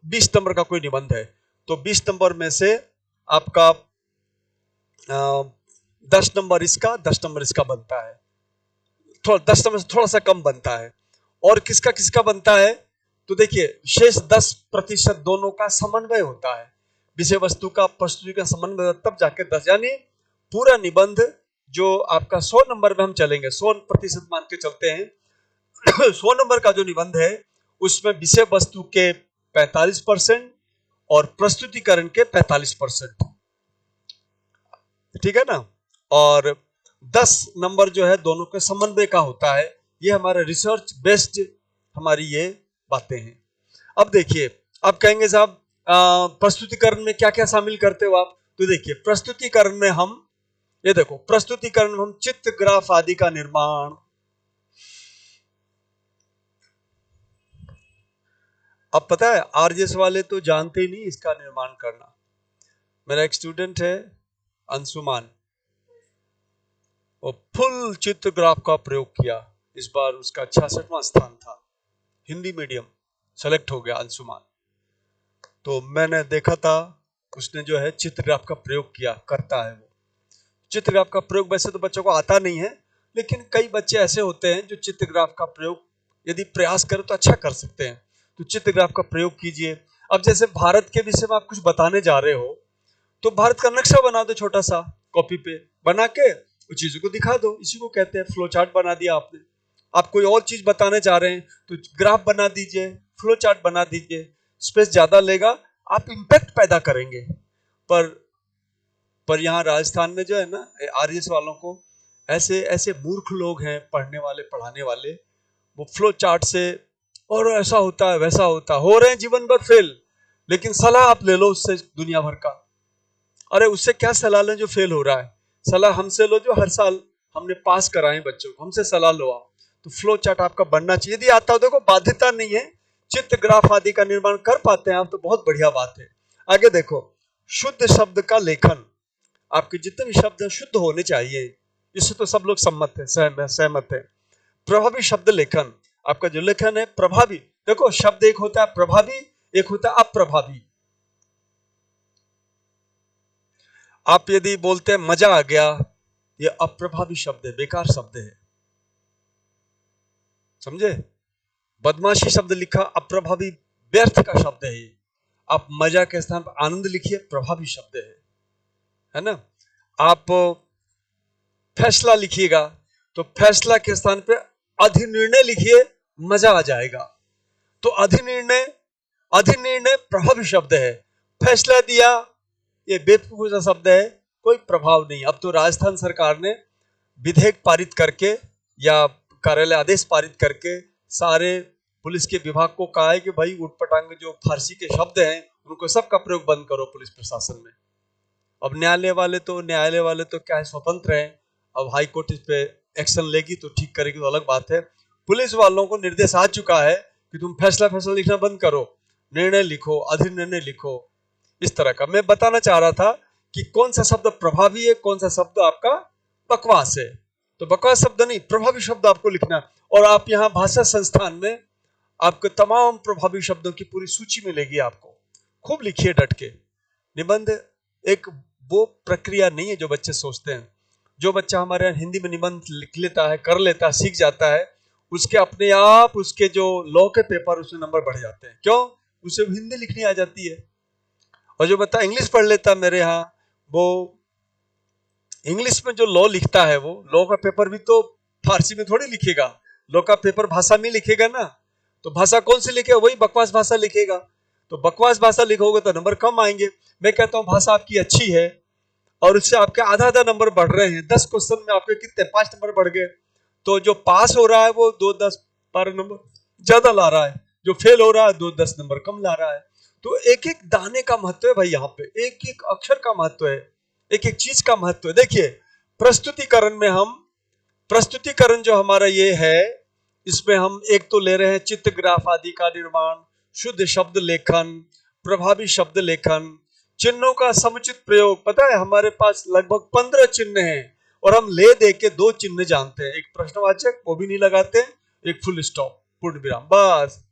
20 नंबर का कोई निबंध है तो 20 नंबर में से आपका 10 नंबर इसका, 10 नंबर इसका बनता है। थोड़ा 10 नंबर से थोड़ा सा कम बनता है। और किसका किसका बनता है, तो देखिए शेष 10% दोनों का समन्वय होता है। विषय वस्तु का प्रस्तुति का समन्वय, तब जाके 10, यानी पूरा निबंध जो आपका 100 नंबर में हम चलेंगे, 100% मान के चलते हैं। 100 नंबर का जो निबंध है उसमें विषय वस्तु के 45% और प्रस्तुतिकरण के 45%, ठीक है ना। और 10 नंबर जो है दोनों के समन्वय का होता है। ये हमारा रिसर्च बेस्ड हमारी ये बातें हैं। अब देखिए, आप कहेंगे साहब प्रस्तुतिकरण में क्या क्या शामिल करते हो आप, तो देखिए प्रस्तुतिकरण में हम, ये देखो प्रस्तुतिकरण में हम चित्र, ग्राफ आदि का निर्माण। अब पता है आरजेएस वाले तो जानते ही नहीं इसका निर्माण करना। मेरा एक स्टूडेंट है अंशुमान, वो फुल चित्र ग्राफ का प्रयोग किया। इस बार उसका 66वां स्थान था, हिंदी मीडियम सेलेक्ट हो गया अंशुमान। तो मैंने देखा था उसने जो है चित्रग्राफ का प्रयोग किया, करता है वो। चित्रग्राफ का प्रयोग वैसे तो बच्चों को आता नहीं है, लेकिन कई बच्चे ऐसे होते हैं जो चित्रग्राफ का प्रयोग यदि प्रयास करें तो अच्छा कर सकते हैं। तो चित्रग्राफ का प्रयोग कीजिए। अब जैसे भारत के विषय में आप कुछ बताने जा रहे हो, तो भारत का नक्शा बना दो, छोटा सा कॉपी पे बना के उस चीजों को दिखा दो। इसी को कहते हैं फ्लो चार्ट बना दिया आपने। आप कोई और चीज बताने जा रहे हैं तो ग्राफ बना दीजिए, फ्लो चार्ट बना दीजिए। स्पेस ज्यादा लेगा, आप इंपैक्ट पैदा करेंगे। पर यहाँ राजस्थान में जो है ना, आरएस वालों को ऐसे ऐसे मूर्ख लोग हैं, पढ़ने वाले पढ़ाने वाले, वो फ्लो चार्ट से और ऐसा होता है वैसा होता है, हो रहे हैं जीवन भर फेल, लेकिन सलाह आप ले लो उससे दुनिया भर का। अरे उससे क्या सलाह लें जो फेल हो रहा है, सलाह हमसे लो जो हर साल हमने पास कराए बच्चों को, हमसे सलाह लो आप। तो फ्लो चार्ट आपका बनना चाहिए, यदि आता हो, देखो बाध्यता नहीं है, चित्र ग्राफ आदि का निर्माण कर पाते हैं आप तो बहुत बढ़िया बात है। आगे देखो, शुद्ध शब्द का लेखन, आपके जितने भी शब्द हैं शुद्ध होने चाहिए, इससे तो सब लोग सम्मत है, सहमत है। प्रभावी शब्द लेखन, आपका जो लेखन है प्रभावी, देखो शब्द एक होता है प्रभावी, एक होता है अप्रभावी। आप यदि बोलते हैं मजा आ गया, ये अप्रभावी शब्द है, बेकार शब्द है, समझे। बदमाशी शब्द लिखा, अप्रभावी व्यर्थ का शब्द है ये। आप मजा के स्थान पर आनंद लिखिए, प्रभावी शब्द है ना। आप फैसला लिखिएगा तो फैसला के स्थान पे अधिनिर्णय लिखिए, मजा आ जाएगा। तो अधिनिर्णय, अधिनिर्णय प्रभावी शब्द है। फैसला दिया, ये बेवकूफ सा शब्द है, कोई प्रभाव नहीं। अब तो राजस्थान सरकार ने विधेयक पारित करके या कार्यालय आदेश पारित करके सारे पुलिस के विभाग को कहा है कि भाई उटपटांग जो फारसी के शब्द हैं उनको सबका प्रयोग बंद करो पुलिस प्रशासन में। अब न्यायालय वाले तो क्या है, स्वतंत्र हैं। अब हाई कोर्ट इस पे एक्शन लेगी तो ठीक करेगी तो अलग बात है। पुलिस वालों को निर्देश आ चुका है कि तुम फैसला लिखना बंद करो, निर्णय लिखो, अधिनिर्णय लिखो। इस तरह का मैं बताना चाह रहा था कि कौन सा शब्द प्रभावी है, कौन सा शब्द आपका बकवास है। तो बकवास शब्द नहीं, प्रभावी शब्द आपको लिखना। और आप यहाँ भाषा संस्थान में आपको तमाम प्रभावी शब्दों की पूरी सूची मिलेगी, आपको खूब लिखिए डट के। निबंध एक वो प्रक्रिया नहीं है जो बच्चे सोचते हैं। जो बच्चा हमारे यहाँ हिंदी में निबंध लिख लेता है, कर लेता है, सीख जाता है, उसके अपने आप उसके जो लॉ के पेपर उसमें नंबर बढ़ जाते हैं। क्यों? उसे हिंदी लिखनी आ जाती है। और जो बच्चा इंग्लिश पढ़ लेता है मेरे यहाँ, वो इंग्लिश में जो लॉ लिखता है, वो लॉ का पेपर भी तो फारसी में थोड़ी लिखेगा, लॉ का पेपर भाषा में लिखेगा ना। तो भाषा कौन सी लिखेगा? वही बकवास भाषा लिखेगा। तो बकवास भाषा लिखोगे तो नंबर कम आएंगे। मैं कहता हूँ भाषा आपकी अच्छी है और उससे आपके आधा आधा नंबर बढ़ रहे हैं। 10 क्वेश्चन में आपके कितने 5 नंबर बढ़ गए। तो जो पास हो रहा है वो 2-10-12 नंबर ज्यादा ला रहा है, जो फेल हो रहा है 2-10 नंबर कम ला रहा है। तो एक एक दाने का महत्व है भाई, यहाँ पे एक एक अक्षर का महत्व है, एक एक चीज का महत्व है। देखिए प्रस्तुतिकरण में हम, प्रस्तुतिकरण जो हमारा ये है, इसमें हम एक तो ले रहे हैं चित्र ग्राफ आदि का निर्माण, शुद्ध शब्द लेखन, प्रभावी शब्द लेखन, चिन्हों का समुचित प्रयोग। पता है हमारे पास लगभग 15 चिन्ह हैं और हम ले दे के 2 चिन्ह जानते हैं, एक प्रश्नवाचक वो भी नहीं लगाते, एक फुल स्टॉप पूर्ण विराम, बस।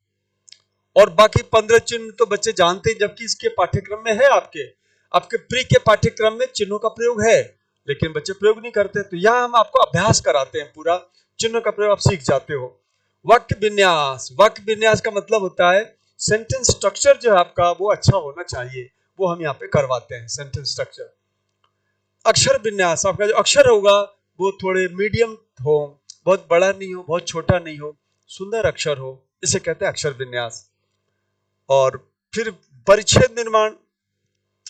और बाकी 15 चिन्ह तो बच्चे जानते हैं, जबकि इसके पाठ्यक्रम में है, आपके आपके प्री के पाठ्यक्रम में चिन्हों का प्रयोग है, लेकिन बच्चे प्रयोग नहीं करते। तो यहाँ हम आपको अभ्यास कराते हैं, पूरा चिन्हों का प्रयोग आप सीख जाते हो। वाक्य विन्यास, वाक्य विन्यास का मतलब होता है सेंटेंस स्ट्रक्चर जो है आपका वो अच्छा होना चाहिए, वो हम यहाँ पे करवाते हैं सेंटेंस स्ट्रक्चर। अक्षर विन्यास, आपका जो अक्षर होगा वो थोड़े मीडियम हो, बहुत बड़ा नहीं हो, बहुत छोटा नहीं हो, सुंदर अक्षर हो, इसे कहते हैं अक्षर विन्यास। और फिर परिच्छेद निर्माण,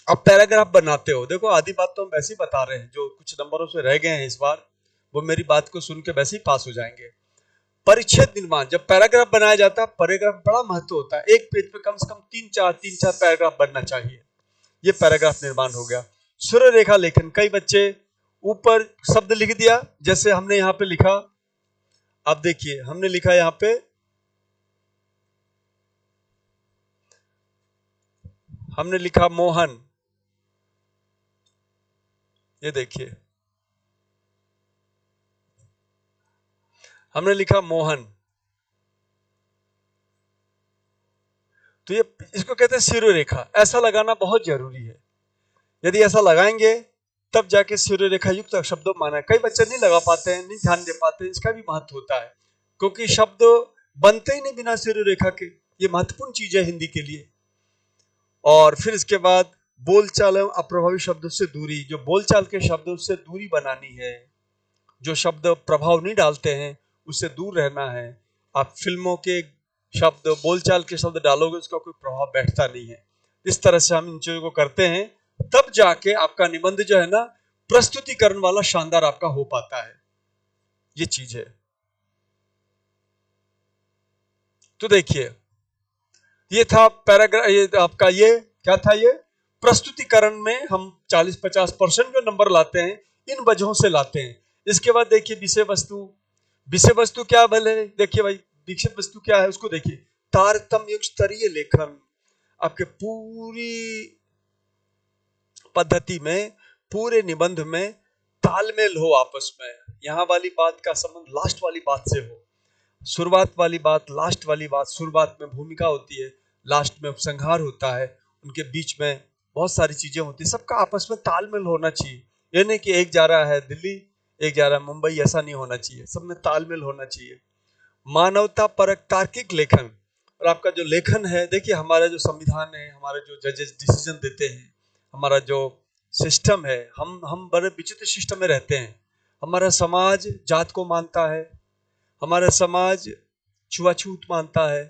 आप पैराग्राफ बनाते हो। देखो आधी बात तो हम वैसे ही बता रहे हैं, जो कुछ नंबरों से रह गए हैं इस बार वो मेरी बात को सुन के वैसे ही पास हो जाएंगे। परिच्छेद निर्माण, जब पैराग्राफ बनाया जाता है, पैराग्राफ बड़ा महत्व होता है, एक पेज पे कम से कम 3-4 पैराग्राफ बनना चाहिए। ये पैराग्राफ निर्माण हो गया। सुर रेखा लेखन, कई बच्चे ऊपर शब्द लिख दिया, जैसे हमने यहाँ पे लिखा, अब देखिए हमने लिखा यहाँ पे, हमने लिखा मोहन, ये देखिए हमने लिखा मोहन, तो ये इसको कहते हैं शिरोरेखा। ऐसा लगाना बहुत जरूरी है, यदि ऐसा लगाएंगे तब जाके शिरोरेखा युक्त शब्दों माना है। कई बच्चे नहीं लगा पाते हैं, नहीं ध्यान दे पाते, इसका भी महत्व होता है, क्योंकि शब्द बनते ही नहीं बिना शिरोरेखा के। ये महत्वपूर्ण चीज है हिंदी के लिए। और फिर इसके बाद बोलचाल एवं अप्रभावी शब्दों से दूरी, जो बोलचाल के शब्दों से दूरी बनानी है, जो शब्द प्रभाव नहीं डालते हैं उससे दूर रहना है। आप फिल्मों के शब्द, बोलचाल के शब्द डालोगे उसका कोई प्रभाव बैठता नहीं है। इस तरह से हम इन चीजों को करते हैं, तब जाके आपका निबंध जो है ना प्रस्तुतिकरण वाला शानदार आपका हो पाता है। ये चीज है। तो देखिए, ये था पैराग्राफ, ये आपका ये क्या था, ये प्रस्तुतिकरण में हम 40-50% जो नंबर लाते हैं इन वजहों से लाते हैं। इसके बाद देखिए विषय वस्तु। विषय वस्तु क्या भले, देखिए भाई विषय वस्तु क्या है उसको देखिए। तारतम्य स्तरीय लेखन, आपके पूरी पद्धति में, पूरे निबंध में तालमेल हो आपस में। यहाँ वाली बात का संबंध लास्ट वाली बात से हो, शुरुआत वाली बात लास्ट वाली बात, शुरुआत में भूमिका होती है, लास्ट में उपसंहार होता है, उनके बीच में बहुत सारी चीजें होती है, सबका आपस में तालमेल होना चाहिए। ये नहीं कि एक जा रहा है दिल्ली, एक जा रहा है मुंबई, ऐसा नहीं होना चाहिए, सब में तालमेल होना चाहिए। मानवता परक तार्किक लेखन, और आपका जो लेखन है, देखिए हमारा जो संविधान है, हमारे जो जजेस डिसीजन देते हैं, हमारा जो सिस्टम है, हम बड़े विचित्र सिस्टम में रहते हैं। हमारा समाज जात को मानता है, हमारा समाज छुआछूत मानता है,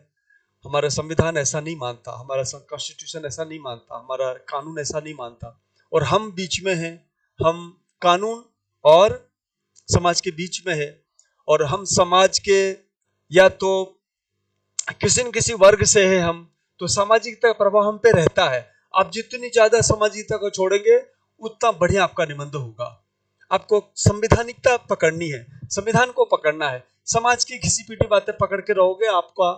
हमारा संविधान ऐसा नहीं मानता, हमारा कॉन्स्टिट्यूशन ऐसा नहीं मानता, हमारा कानून ऐसा नहीं मानता, और हम बीच में हैं। हम कानून और समाज के बीच में है, और हम समाज के या तो किसी न किसी वर्ग से है हम, तो सामाजिकता प्रभाव हम पे रहता है। आप जितनी ज्यादा सामाजिकता को छोड़ेंगे उतना बढ़िया आपका निबंध होगा। आपको संवैधानिकता पकड़नी है, संविधान को पकड़ना है। समाज की घिसी पिटी बातें पकड़ के रहोगे, आपका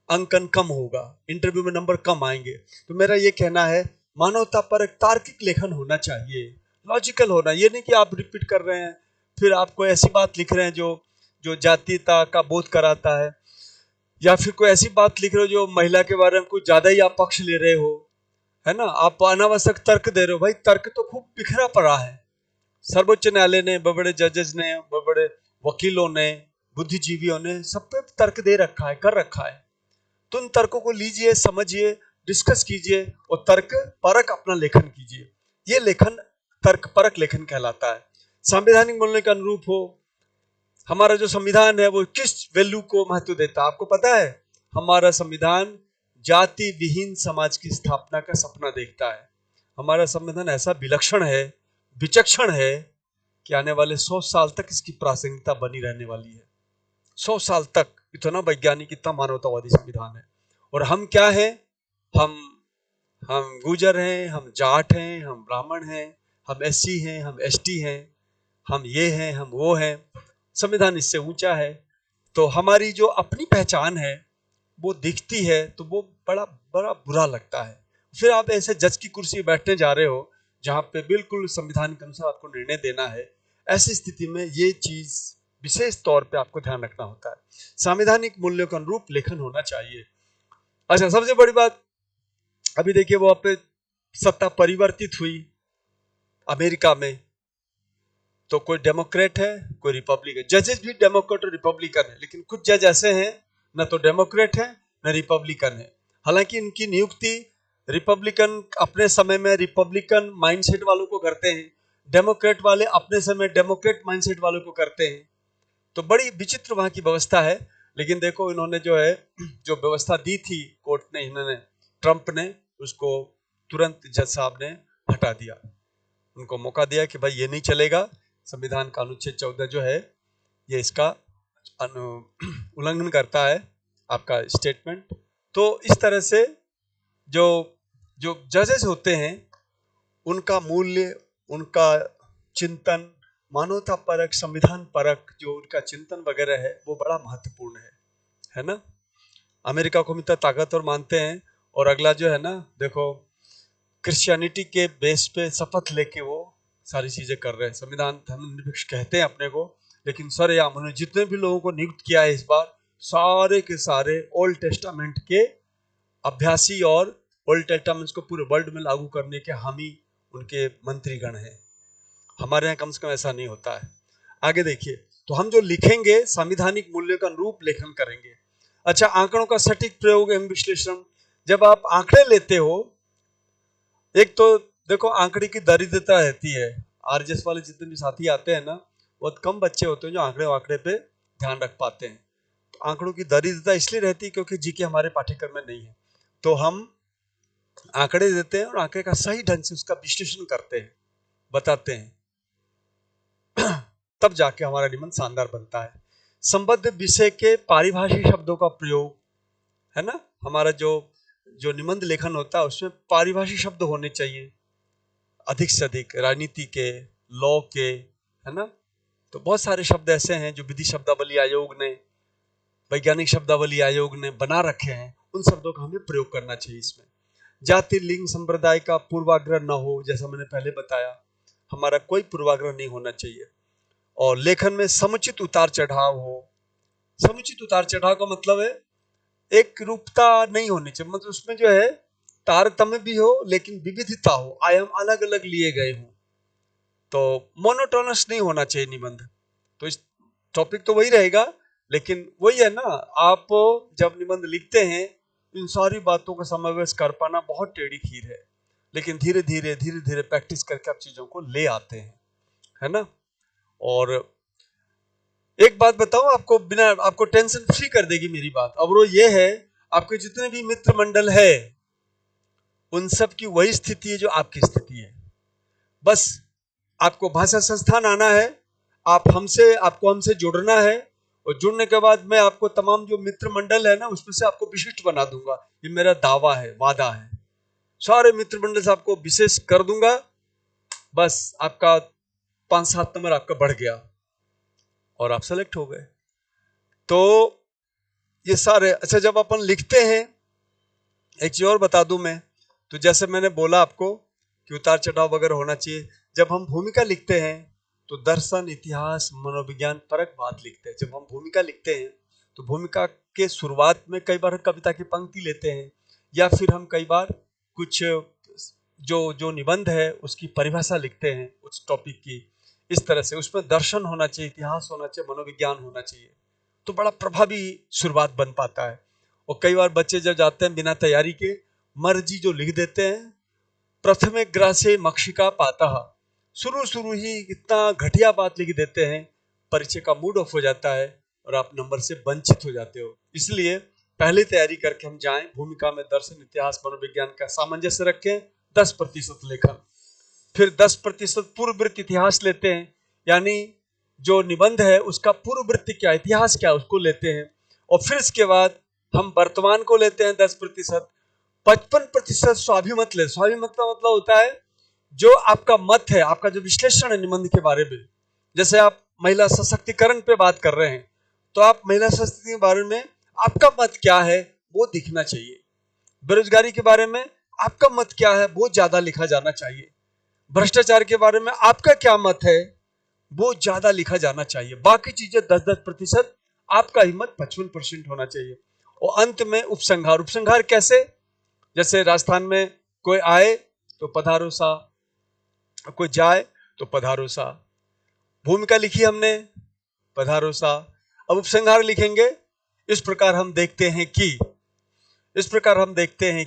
अंकन कम होगा, इंटरव्यू में नंबर कम आएंगे। तो मेरा ये कहना है, मानवता पर एक तार्किक लेखन होना चाहिए, लॉजिकल होना। ये नहीं कि आप रिपीट कर रहे हैं, फिर आपको ऐसी बात लिख रहे हैं जो जो जातीयता का बोध कराता है, या फिर कोई ऐसी बात लिख रहे हो जो महिला के बारे में कुछ ज्यादा ही आप पक्ष ले रहे हो, है ना। आप अनावश्यक तर्क दे रहे हो। भाई तर्क तो खूब बिखरा पड़ा है, सर्वोच्च न्यायालय ने, बड़े बड़े जजेस ने, बड़े बड़े वकीलों ने, बुद्धिजीवियों ने सब पे तर्क दे रखा है, कर रखा है। तो उन तर्कों को लीजिए, समझिए, डिस्कस कीजिए और तर्क परक अपना लेखन कीजिए। ये लेखन तर्क परक लेखन कहलाता है। संवैधानिक मूल्य के अनुरूप हो। हमारा जो संविधान है वो किस वैल्यू को महत्व देता है आपको पता है? हमारा संविधान जाति विहीन समाज की स्थापना का सपना देखता है। हमारा संविधान ऐसा विलक्षण है, विचक्षण है कि आने वाले 100 साल तक इसकी प्रासंगिकता बनी रहने वाली है। 100 साल तक इतना वैज्ञानिक, इतना मानवतावादी संविधान है। और हम क्या है? हम गुजर हैं, हम जाट हैं, हम ब्राह्मण हैं, हम एससी हैं, हम एसटी हैं, हम ये हैं, हम वो हैं। संविधान इससे ऊंचा है। तो हमारी जो अपनी पहचान है वो दिखती है तो वो बड़ा बड़ा बुरा लगता है। फिर आप ऐसे जज की कुर्सी बैठने जा रहे हो जहां पे बिल्कुल संविधान के अनुसार आपको निर्णय देना है। ऐसी स्थिति में ये चीज विशेष तौर पे आपको ध्यान रखना होता है। संवैधानिक मूल्यों के अनुरूप लेखन होना चाहिए। अच्छा, सबसे बड़ी बात, अभी देखिए वो पे सत्ता परिवर्तित हुई अमेरिका में, तो कोई डेमोक्रेट है, कोई रिपब्लिकन। जजेस भी डेमोक्रेट और रिपब्लिकन है, लेकिन कुछ जज ऐसे हैं न तो डेमोक्रेट है न रिपब्लिकन है। हालांकि इनकी नियुक्ति रिपब्लिकन अपने समय में रिपब्लिकन माइंडसेट वालों को करते हैं, डेमोक्रेट वाले अपने समय डेमोक्रेट माइंडसेट वालों को करते हैं। तो बड़ी विचित्र वहां की व्यवस्था है। लेकिन देखो इन्होंने जो है, जो व्यवस्था दी थी कोर्ट ने, इन्होंने, ट्रंप ने उसको तुरंत जज साहब ने हटा दिया। उनको मौका दिया कि भाई ये नहीं चलेगा, संविधान का अनुच्छेद 14 जो है ये इसका उल्लंघन करता है, आपका स्टेटमेंट। तो इस तरह से जो जो जजेस होते हैं उनका मूल्य, उनका चिंतन, मानवता परक, संविधान परक जो उनका चिंतन वगैरह है वो बड़ा महत्वपूर्ण है ना। अमेरिका को इतना ताकतवर मानते हैं, और अगला जो है ना, देखो क्रिश्चियनिटी के बेस पे शपथ लेके वो सारी चीजें कर रहे हैं। संविधान धर्मनिरपेक्ष कहते हैं अपने को, लेकिन सरेआम उन्होंने जितने भी लोगों को नियुक्त किया है इस बार, सारे के सारे ओल्ड टेस्टामेंट के अभ्यासी और ओल्ड टेस्टामेंट को पूरे वर्ल्ड में लागू करने के हामी उनके मंत्रीगण हैं। हमारे यहाँ कम से कम ऐसा नहीं होता है। आगे देखिए, तो हम जो लिखेंगे संवैधानिक मूल्यों का अनुरूप लेखन करेंगे। अच्छा, आंकड़ों का सटीक प्रयोग एवं विश्लेषण। जब आप आंकड़े लेते हो, एक तो देखो आंकड़े की दरिद्रता रहती है। आरजेएस वाले जितने भी साथी आते हैं ना, बहुत कम बच्चे होते हैं जो आंकड़े पे ध्यान रख पाते हैं। तो आंकड़ों की दरिद्रता इसलिए रहती है क्योंकि जीके हमारे पाठ्यक्रम में नहीं है। तो हम आंकड़े देते हैं और आंकड़े का सही ढंग से उसका विश्लेषण करते हैं, बताते हैं, तब जाके हमारा निबंध शानदार बनता है। संबद्ध विषय के पारिभाषिक शब्दों का प्रयोग, है ना। हमारा जो जो निबंध लेखन होता है उसमें पारिभाषिक शब्द होने चाहिए अधिक से अधिक, राजनीति के, लॉ के, है ना। तो बहुत सारे शब्द ऐसे हैं जो विधि शब्दावली आयोग ने, वैज्ञानिक शब्दावली आयोग ने बना रखे हैं, उन शब्दों का हमें प्रयोग करना चाहिए इसमें। जाति लिंग संप्रदाय का पूर्वाग्रह न हो, जैसा मैंने पहले बताया, हमारा कोई पूर्वाग्रह नहीं होना चाहिए। और लेखन में समुचित उतार चढ़ाव हो। समुचित उतार चढ़ाव का मतलब है एक रूपता नहीं होनी चाहिए, मतलब उसमें जो है तारतम्य भी हो लेकिन विविधता हो, आयाम अलग अलग लिए गए हों। तो मोनोटोनस नहीं होना चाहिए निबंध। तो इस टॉपिक तो वही रहेगा, लेकिन वही है ना, आप जब निबंध लिखते हैं इन सारी बातों का समावेश कर पाना बहुत टेढ़ी खीर है, लेकिन धीरे धीरे प्रैक्टिस करके आप चीजों को ले आते हैं, है ना। और एक बात बताऊं आपको, बिना आपको टेंशन फ्री कर देगी मेरी बात, और वो ये है, आपके जितने भी मित्र मंडल है उन सब की वही स्थिति है जो आपकी स्थिति है। बस आपको भाषा संस्थान आना है, आपको हमसे जुड़ना है, और जुड़ने के बाद मैं आपको तमाम जो मित्र मंडल है ना उसमें से आपको विशिष्ट बना दूंगा। ये मेरा दावा है, वादा है। सारे मित्र मंडल से आपको विशेष कर दूंगा। बस आपका 5-7 नंबर आपका बढ़ गया और आप सेलेक्ट हो गए। तो ये सारे अच्छा, जब अपन लिखते हैं, एक चीज और बता दूं मैं, तो जैसे मैंने बोला आपको कि उतार चढ़ाव वगैरह होना चाहिए। जब हम भूमिका लिखते हैं तो दर्शन, इतिहास, मनोविज्ञान परक बात लिखते हैं। जब हम भूमिका लिखते हैं तो भूमिका के शुरुआत में कई बार कविता की पंक्ति लेते हैं, या फिर हम कई बार कुछ जो जो निबंध है उसकी परिभाषा लिखते हैं उस टॉपिक की। इस तरह से उसमें दर्शन होना चाहिए, इतिहास होना चाहिए, मनोविज्ञान होना चाहिए, तो बड़ा प्रभावी शुरुआत बन पाता है। और कई बार बच्चे जब जाते हैं बिना तैयारी के मर्जी जो लिख देते हैं, प्रथमे ग्रासे मक्षिका पाता, शुरू ही इतना घटिया बात लिख देते हैं, परीक्षा का मूड ऑफ हो जाता है और आप नंबर से वंचित हो जाते हो। इसलिए पहले तैयारी करके हम जाएं, भूमिका में दर्शन, इतिहास, मनोविज्ञान का सामंजस्य रखें, 10% लेखन, फिर 10% पूर्ववृत्त इतिहास लेते हैं, यानी जो निबंध है उसका पूर्ववृत्त क्या, इतिहास क्या, उसको लेते हैं। और फिर इसके बाद हम वर्तमान को लेते हैं 10%। 55% स्वाभिमत ले। स्वाभिमत का मतलब होता है जो आपका मत है, आपका जो विश्लेषण है निबंध के बारे में। जैसे आप महिला सशक्तिकरण पे बात कर रहे हैं, तो आप महिला सशक्तिकरण के बारे में आपका मत क्या है वो दिखना चाहिए। बेरोजगारी के बारे में आपका मत क्या है वो ज्यादा लिखा जाना चाहिए। भ्रष्टाचार के बारे में आपका क्या मत है वो ज्यादा लिखा जाना चाहिए। बाकी चीजें 10-10%, आपका ही मत 55% होना चाहिए। और अंत में उपसंहार। उपसंहार कैसे? जैसे राजस्थान में कोई आए तो पधारो सा, कोई जाए तो पधारो सा। भूमिका लिखी हमने, पधारो सा। अब उपसंहार लिखेंगे। इस प्रकार हम देखते हैं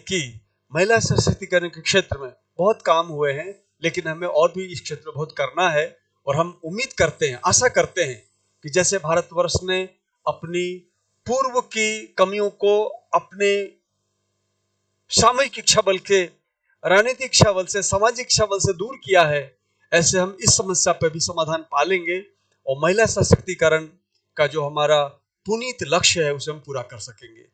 कि महिला सशक्तिकरण के क्षेत्र में बहुत काम हुए हैं, लेकिन हमें और भी इस क्षेत्र में बहुत करना है। और हम उम्मीद करते हैं, आशा करते हैं कि जैसे भारतवर्ष ने अपनी पूर्व की कमियों को अपने सामयिक इच्छा बल के, राजनीतिक इच्छा बल से, सामाजिक इच्छा बल से दूर किया है, ऐसे हम इस समस्या पर भी समाधान पालेंगे और महिला सशक्तिकरण का जो हमारा पुनीत लक्ष्य है उसे हम पूरा कर सकेंगे।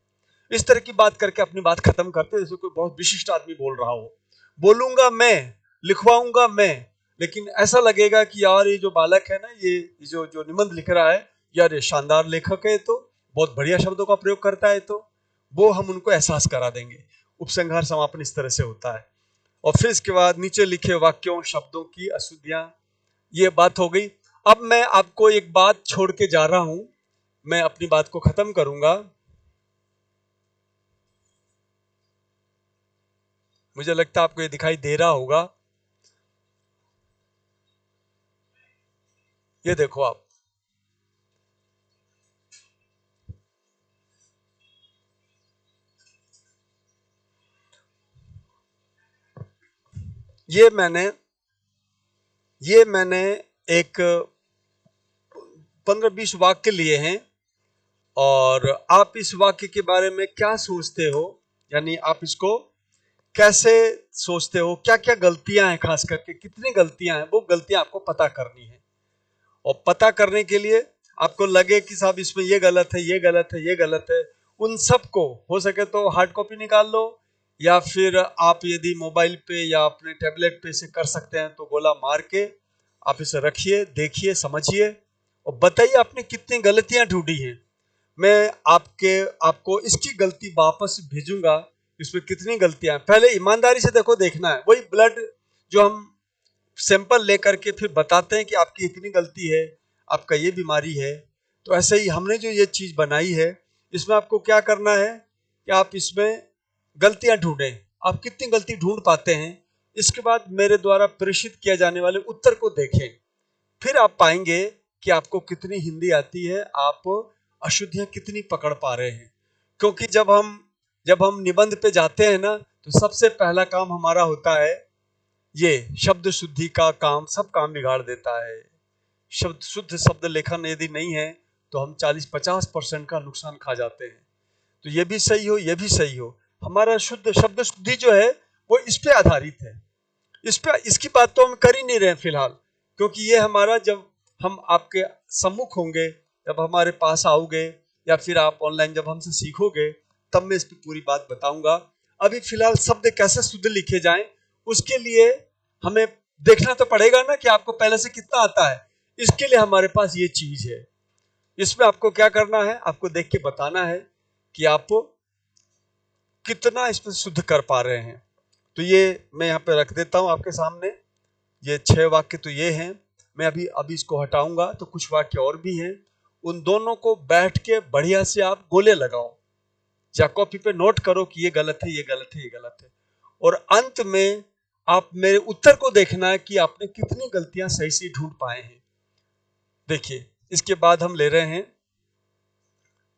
इस तरह की बात करके अपनी बात खत्म करते हैं, जैसे कोई बहुत विशिष्ट आदमी बोल रहा हो। बोलूंगा मैं, लिखवाऊंगा मैं, लेकिन ऐसा लगेगा कि यार ये जो बालक है ना, ये जो जो निबंध लिख रहा है, यार ये शानदार लेखक है, तो बहुत बढ़िया शब्दों का प्रयोग करता है, तो वो हम उनको एहसास करा देंगे। उपसंहार समापन इस तरह से होता है। और फिर इसके बाद नीचे लिखे वाक्यों, शब्दों की अशुद्धियां, ये बात हो गई। अब मैं आपको एक बात छोड़ के जा रहा हूं, मैं अपनी बात को खत्म करूंगा। मुझे लगता है आपको ये दिखाई दे रहा होगा, ये देखो आप, ये मैंने एक 15-20 वाक्य लिए हैं, और आप इस वाक्य के बारे में क्या सोचते हो, यानी आप इसको कैसे सोचते हो, क्या क्या गलतियां हैं, खास करके कितनी गलतियां हैं, वो गलतियां आपको पता करनी है। और पता करने के लिए आपको लगे कि साहब इसमें ये गलत है, ये गलत है, ये गलत है, उन सब को हो सके तो हार्ड कॉपी निकाल लो, या फिर आप यदि मोबाइल पे या अपने टैबलेट पे से कर सकते हैं तो गोला मार के आप इसे रखिए, देखिए, समझिए और बताइए आपने कितनी गलतियां ढूंढी हैं। मैं आपको इसकी गलती वापस भेजूंगा, इसमें कितनी गलतियां हैं। पहले ईमानदारी से देखना है। वही ब्लड जो हम सैंपल लेकर के फिर बताते हैं कि आपकी इतनी गलती है, आपका ये बीमारी है, तो ऐसे ही हमने जो ये चीज बनाई है, इसमें आपको क्या करना है कि आप इसमें गलतियां ढूंढें। आप कितनी गलती ढूंढ पाते हैं, इसके बाद मेरे द्वारा प्रेषित किया जाने वाले उत्तर को देखें, फिर आप पाएंगे कि आपको कितनी हिंदी आती है, आप अशुद्धियां कितनी पकड़ पा रहे हैं। क्योंकि जब हम निबंध पे जाते हैं ना, तो सबसे पहला काम हमारा होता है ये शब्द शुद्धि का काम, सब काम बिगाड़ देता है। शुद्ध शब्द लेखन यदि नहीं है तो हम 40-50% का नुकसान खा जाते हैं। तो ये भी सही हो, ये भी सही हो, हमारा शुद्ध शब्द शुद्धि जो है वो इस पे आधारित है। इसकी बात तो हम कर ही नहीं रहे फिलहाल, क्योंकि ये हमारा, जब हम आपके सम्मुख होंगे, जब हमारे पास आओगे, या फिर आप ऑनलाइन जब हमसे सीखोगे, तब मैं इस पर पूरी बात बताऊंगा। अभी फिलहाल शब्द कैसे शुद्ध लिखे जाएं, उसके लिए हमें देखना तो पड़ेगा ना कि आपको पहले से कितना आता है। इसके लिए हमारे पास ये चीज है। इसमें आपको क्या करना है, आपको देख के बताना है कि आप कितना इसमें शुद्ध कर पा रहे हैं। तो ये मैं यहाँ पे रख देता हूँ आपके सामने। ये 6 वाक्य तो ये हैं। मैं अभी इसको हटाऊंगा तो कुछ वाक्य और भी हैं। उन दोनों को बैठ के बढ़िया से आप गोले लगाओ, या कॉपी पे नोट करो कि ये गलत है, ये गलत है, ये गलत है। और अंत में आप मेरे उत्तर को देखना है कि आपने कितनी गलतियां सही से ढूंढ पाए हैं। देखिए, इसके बाद हम ले रहे हैं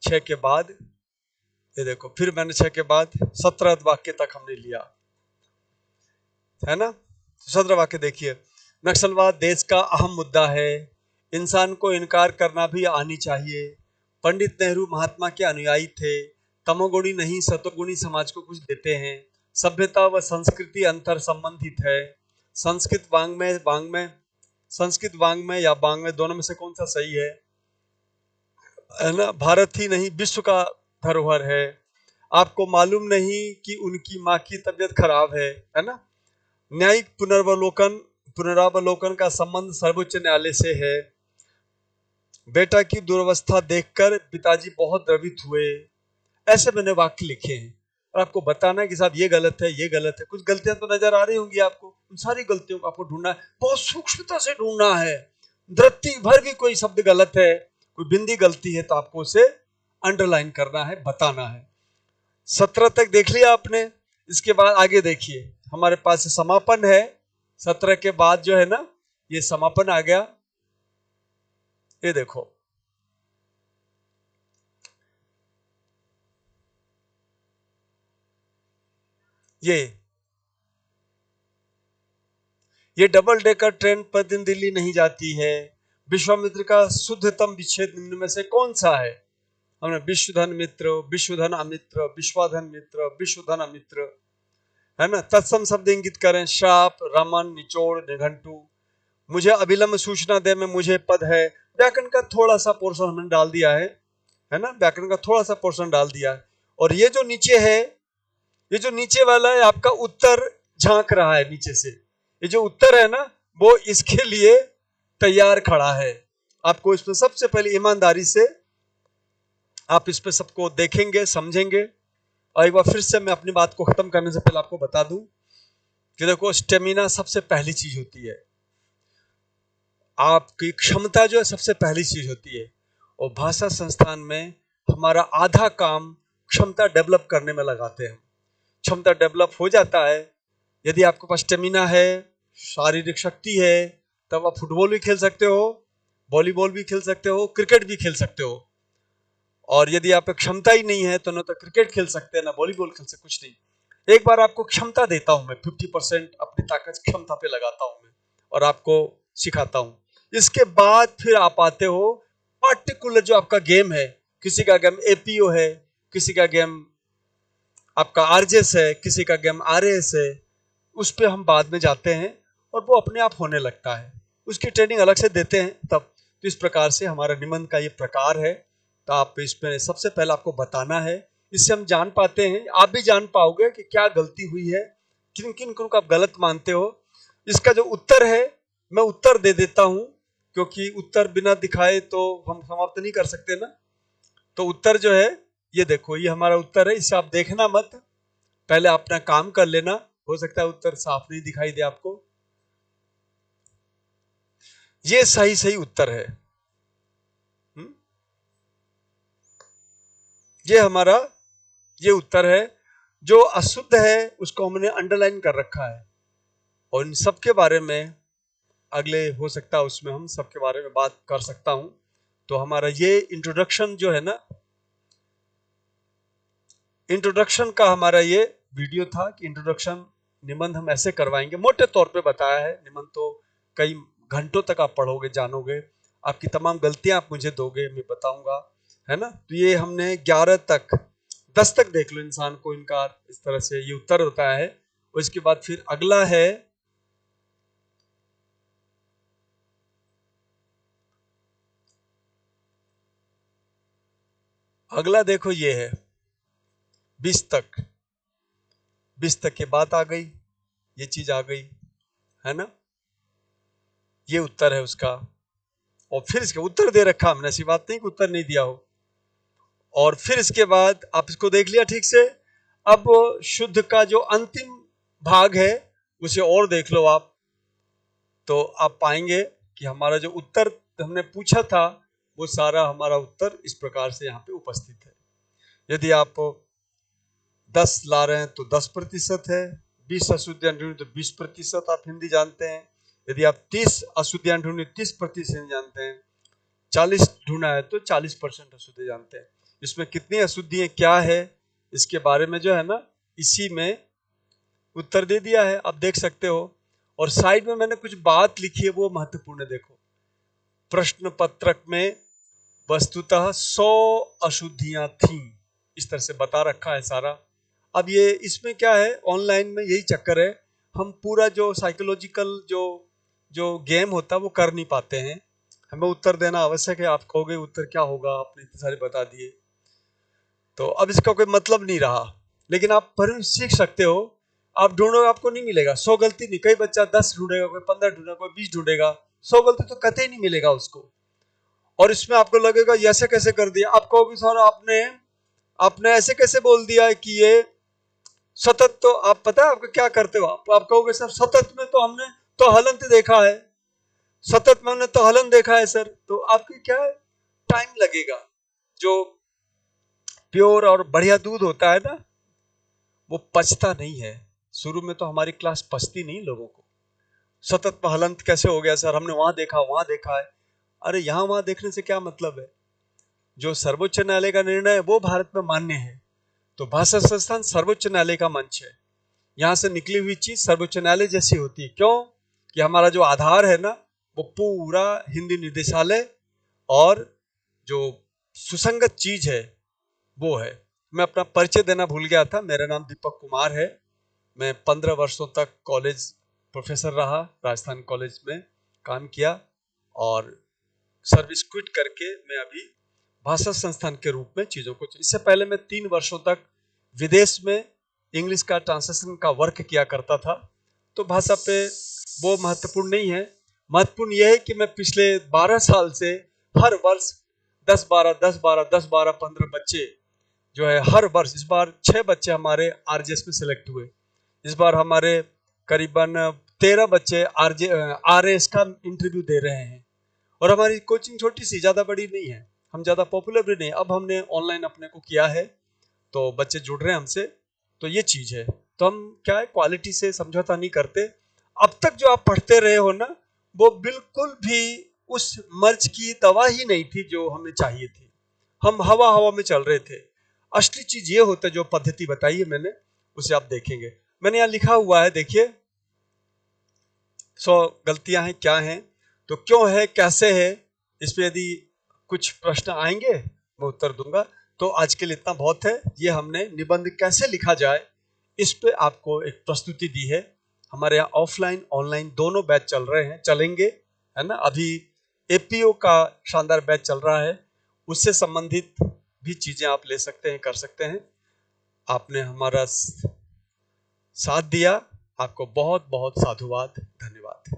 6 के बाद, ये देखो, फिर मैंने 6 के बाद 17 वाक्य तक हमने लिया है ना। 17 वाक्य देखिए। नक्सलवाद देश का अहम मुद्दा है, इंसान को इनकार करना भी आनी चाहिए। पंडित नेहरू महात्मा के अनुयायी थे। तमोगुणी नहीं सतोगुणी समाज को कुछ देते हैं। सभ्यता व संस्कृति अंतर संबंधित है। संस्कृत वांग्मय या वांग्मय, दोनों में से कौन सा सही है ना। भारत ही नहीं विश्व का धरोहर है। आपको मालूम नहीं कि उनकी माँ की तबीयत खराब है ना। न्यायिक पुनरावलोकन का संबंध सर्वोच्च न्यायालय से है। बेटा की दुर्वस्था देखकर पिताजी बहुत द्रवित हुए। ऐसे मैंने वाक्य लिखे हैं और आपको बताना है कि साहब ये गलत है, ये गलत है। कुछ गलतियां तो नजर आ रही होंगी आपको, उन सारी गलतियों को आपको ढूंढना है, बहुत सूक्ष्मता से ढूंढना है। धरती भर भी कोई शब्द गलत है, कोई बिंदी गलती है, तो आपको उसे अंडरलाइन करना है, बताना है। 17 तक देख लिया आपने। इसके बाद आगे देखिए, हमारे पास समापन है। 17 के बाद जो है ना, ये समापन आ गया। ये देखो, ये डबल डेकर ट्रेन प्रतिदिन दिल्ली नहीं जाती है। विश्वामित्र का शुद्धतम विच्छेद निम्न में से कौन सा है। हमने विश्वधन मित्र, विश्वधन अमित्र, विश्वाधन मित्र, विश्वधन अमित्र, है ना। तत्सम शब्द इंगित करें, श्राप, रमन, निचोड़, निघंटू। मुझे अविलंब सूचना दे में मुझे पद है। व्याकरण का थोड़ा सा पोर्शन हमने डाल दिया है ना। व्याकरण का थोड़ा सा पोर्शन डाल दिया है। और ये जो नीचे है, ये जो नीचे वाला है, आपका उत्तर झांक रहा है नीचे से। ये जो उत्तर है ना, वो इसके लिए तैयार खड़ा है। आपको इसमें सबसे पहले ईमानदारी से आप इस पे सबको देखेंगे, समझेंगे। और एक बार फिर से मैं अपनी बात को खत्म करने से पहले आपको बता दूं कि देखो, स्टेमिना सबसे पहली चीज होती है। आपकी क्षमता जो है सबसे पहली चीज होती है। और भाषा संस्थान में हमारा आधा काम क्षमता डेवलप करने में लगाते हैं। क्षमता डेवलप हो जाता है यदि आपके पास स्टेमिना है, शारीरिक शक्ति है, तब आप फुटबॉल भी खेल सकते हो, वॉलीबॉल भी खेल सकते हो, क्रिकेट भी खेल सकते हो। और यदि आप क्षमता ही नहीं है तो ना तो क्रिकेट खेल सकते हैं, ना वॉलीबॉल खेल सकते, कुछ नहीं। एक बार आपको क्षमता देता हूं मैं, 50% अपनी ताकत क्षमता पे लगाता हूं मैं, और आपको सिखाता हूं। इसके बाद फिर आप आते हो पार्टिकुलर जो आपका गेम है। किसी का गेम एपीओ है, किसी का गेम आपका आरजेएस है, किसी का गेम आरएएस है। उस पर हम बाद में जाते हैं और वो अपने आप होने लगता है। उसकी ट्रेनिंग अलग से देते हैं तब। तो इस प्रकार से हमारा निबंध का ये प्रकार है। तो आप इसमें सबसे पहले आपको बताना है इससे हम जान पाते हैं, आप भी जान पाओगे कि क्या गलती हुई है, किन किन को आप गलत मानते हो। इसका जो उत्तर है मैं उत्तर दे देता हूं, क्योंकि उत्तर बिना दिखाए तो हम समाप्त नहीं कर सकते ना। तो उत्तर जो है ये देखो, ये हमारा उत्तर है, इसे आप देखना मत, पहले अपना काम कर लेना, हो सकता है उत्तर साफ नहीं दिखाई दे आपको। ये सही सही उत्तर है। ये हमारा ये उत्तर है। जो अशुद्ध है उसको हमने अंडरलाइन कर रखा है, और इन सब के बारे में अगले हो सकता है उसमें हम सबके बारे में बात कर सकता हूं। तो हमारा ये इंट्रोडक्शन जो है ना, इंट्रोडक्शन का हमारा ये वीडियो था कि इंट्रोडक्शन निबंध हम ऐसे करवाएंगे, मोटे तौर पे बताया है। निबंध तो कई घंटों तक आप पढ़ोगे, जानोगे, आपकी तमाम गलतियां आप मुझे दोगे, मैं बताऊंगा, है ना। तो ये हमने 11 तक, 10 तक देख लो इंसान को इनकार, इस तरह से ये उत्तर होता है। और इसके बाद फिर अगला है, अगला देखो ये है 20 तक, 20 तक की बात आ गई, ये चीज आ गई, है ना। ये उत्तर है उसका, और फिर इसका उत्तर दे रखा हमने, ऐसी बात नहीं कि उत्तर नहीं दिया हो। और फिर इसके बाद आप इसको देख लिया ठीक से। अब शुद्ध का जो अंतिम भाग है उसे और देख लो आप, तो आप पाएंगे कि हमारा जो उत्तर हमने पूछा था वो सारा हमारा उत्तर इस प्रकार से यहाँ पे उपस्थित है। यदि आप 10 ला रहे हैं तो 10% है, 20 अशुद्धियां ढूंढी तो 20% आप हिंदी जानते हैं, यदि आप 30 अशुद्धियां ढूंढी 30% हिंदी जानते हैं, 40 ढूंढा है तो 40% अशुद्धि जानते हैं। इसमें कितनी अशुद्धियां क्या है इसके बारे में जो है ना, इसी में उत्तर दे दिया है, आप देख सकते हो। और साइड में मैंने कुछ बात लिखी है, वो महत्वपूर्ण है, देखो। प्रश्न पत्रक में वस्तुतः 100 अशुद्धियां थी, इस तरह से बता रखा है सारा। अब ये इसमें क्या है, ऑनलाइन में यही चक्कर है, हम पूरा जो साइकोलॉजिकल जो जो गेम होता है वो कर नहीं पाते हैं। हमें उत्तर देना आवश्यक है, आप कहोगे उत्तर क्या होगा, आपने इतने सारे बता दिए, तो अब इसका कोई मतलब नहीं रहा। लेकिन आप पर सीख सकते हो, आप ढूंढोगे आपको नहीं मिलेगा, 100 गलती नहीं, कई बच्चा 10 ढूंढेगा, कोई 15 ढूंढेगा, कोई 20 ढूंढेगा, 100 गलती तो कतई नहीं मिलेगा उसको। और इसमें आपको लगेगा ये ऐसे कैसे कर दिया, आप कहोगे सर आपने आपने ऐसे कैसे बोल दिया कि ये सतत, तो आप पता है आपको क्या करते हो, आप कहोगे सर सतत में तो हमने तो हलंत देखा है, सतत में हमने तो हलन देखा है सर। तो आपकी क्या है, टाइम लगेगा। जो प्योर और बढ़िया दूध होता है ना, वो पचता नहीं है शुरू में, तो हमारी क्लास पचती नहीं लोगों को। सतत में हलंत कैसे हो गया सर, हमने वहां देखा है। अरे यहां वहां देखने से क्या मतलब है, जो सर्वोच्च न्यायालय का निर्णय है वो भारत में मान्य है। तो भाषा संस्थान सर्वोच्च न्यायालय का मंच है, यहाँ से निकली हुई चीज सर्वोच्च न्यायालय जैसी होती है। क्यों कि हमारा जो आधार है ना, वो पूरा हिंदी निर्देशालय और जो सुसंगत चीज है वो है। मैं अपना परिचय देना भूल गया था, मेरा नाम दीपक कुमार है। मैं 15 वर्षों तक कॉलेज प्रोफेसर रहा, राजस्थान कॉलेज में काम किया, और सर्विस क्विट करके मैं अभी भाषा संस्थान के रूप में चीजों को, इससे पहले मैं 3 वर्षों तक विदेश में इंग्लिश का ट्रांसलेशन का वर्क किया करता था। तो भाषा पे वो महत्वपूर्ण नहीं है, महत्वपूर्ण यह है कि मैं पिछले 12 साल से हर वर्ष 10-12 बच्चे जो है हर वर्ष, इस बार 6 बच्चे हमारे आरजेएस में सिलेक्ट हुए, इस बार हमारे करीबन 13 बच्चे आरएस का इंटरव्यू दे रहे हैं। और हमारी कोचिंग छोटी सी, ज़्यादा बड़ी नहीं है, हम ज़्यादा पॉपुलर भी नहीं, अब हमने ऑनलाइन अपने को किया है तो बच्चे जुड़ रहे हैं हमसे। तो ये चीज़ है, तो हम क्या है, क्वालिटी से समझौता नहीं करते। अब तक जो आप पढ़ते रहे हो ना, वो बिल्कुल भी उस मर्ज की दवा ही नहीं थी जो हमें चाहिए थी, हम हवा हवा में चल रहे थे। असली चीज ये होता है, जो पद्धति बताई है मैंने उसे आप देखेंगे, मैंने यहाँ लिखा हुआ है, देखिए 100 गलतियां हैं, क्या हैं, तो क्यों है, कैसे है, इस पे यदि कुछ प्रश्न आएंगे मैं उत्तर दूंगा। तो आज के लिए इतना बहुत है। ये हमने निबंध कैसे लिखा जाए इस पे आपको एक प्रस्तुति दी है। हमारे यहाँ ऑफलाइन ऑनलाइन दोनों बैच चल रहे हैं, चलेंगे, है ना। अभी एपीओ का शानदार बैच चल रहा है, उससे संबंधित भी चीजें आप ले सकते हैं, कर सकते हैं। आपने हमारा साथ दिया। आपको बहुत बहुत साधुवाद, धन्यवाद।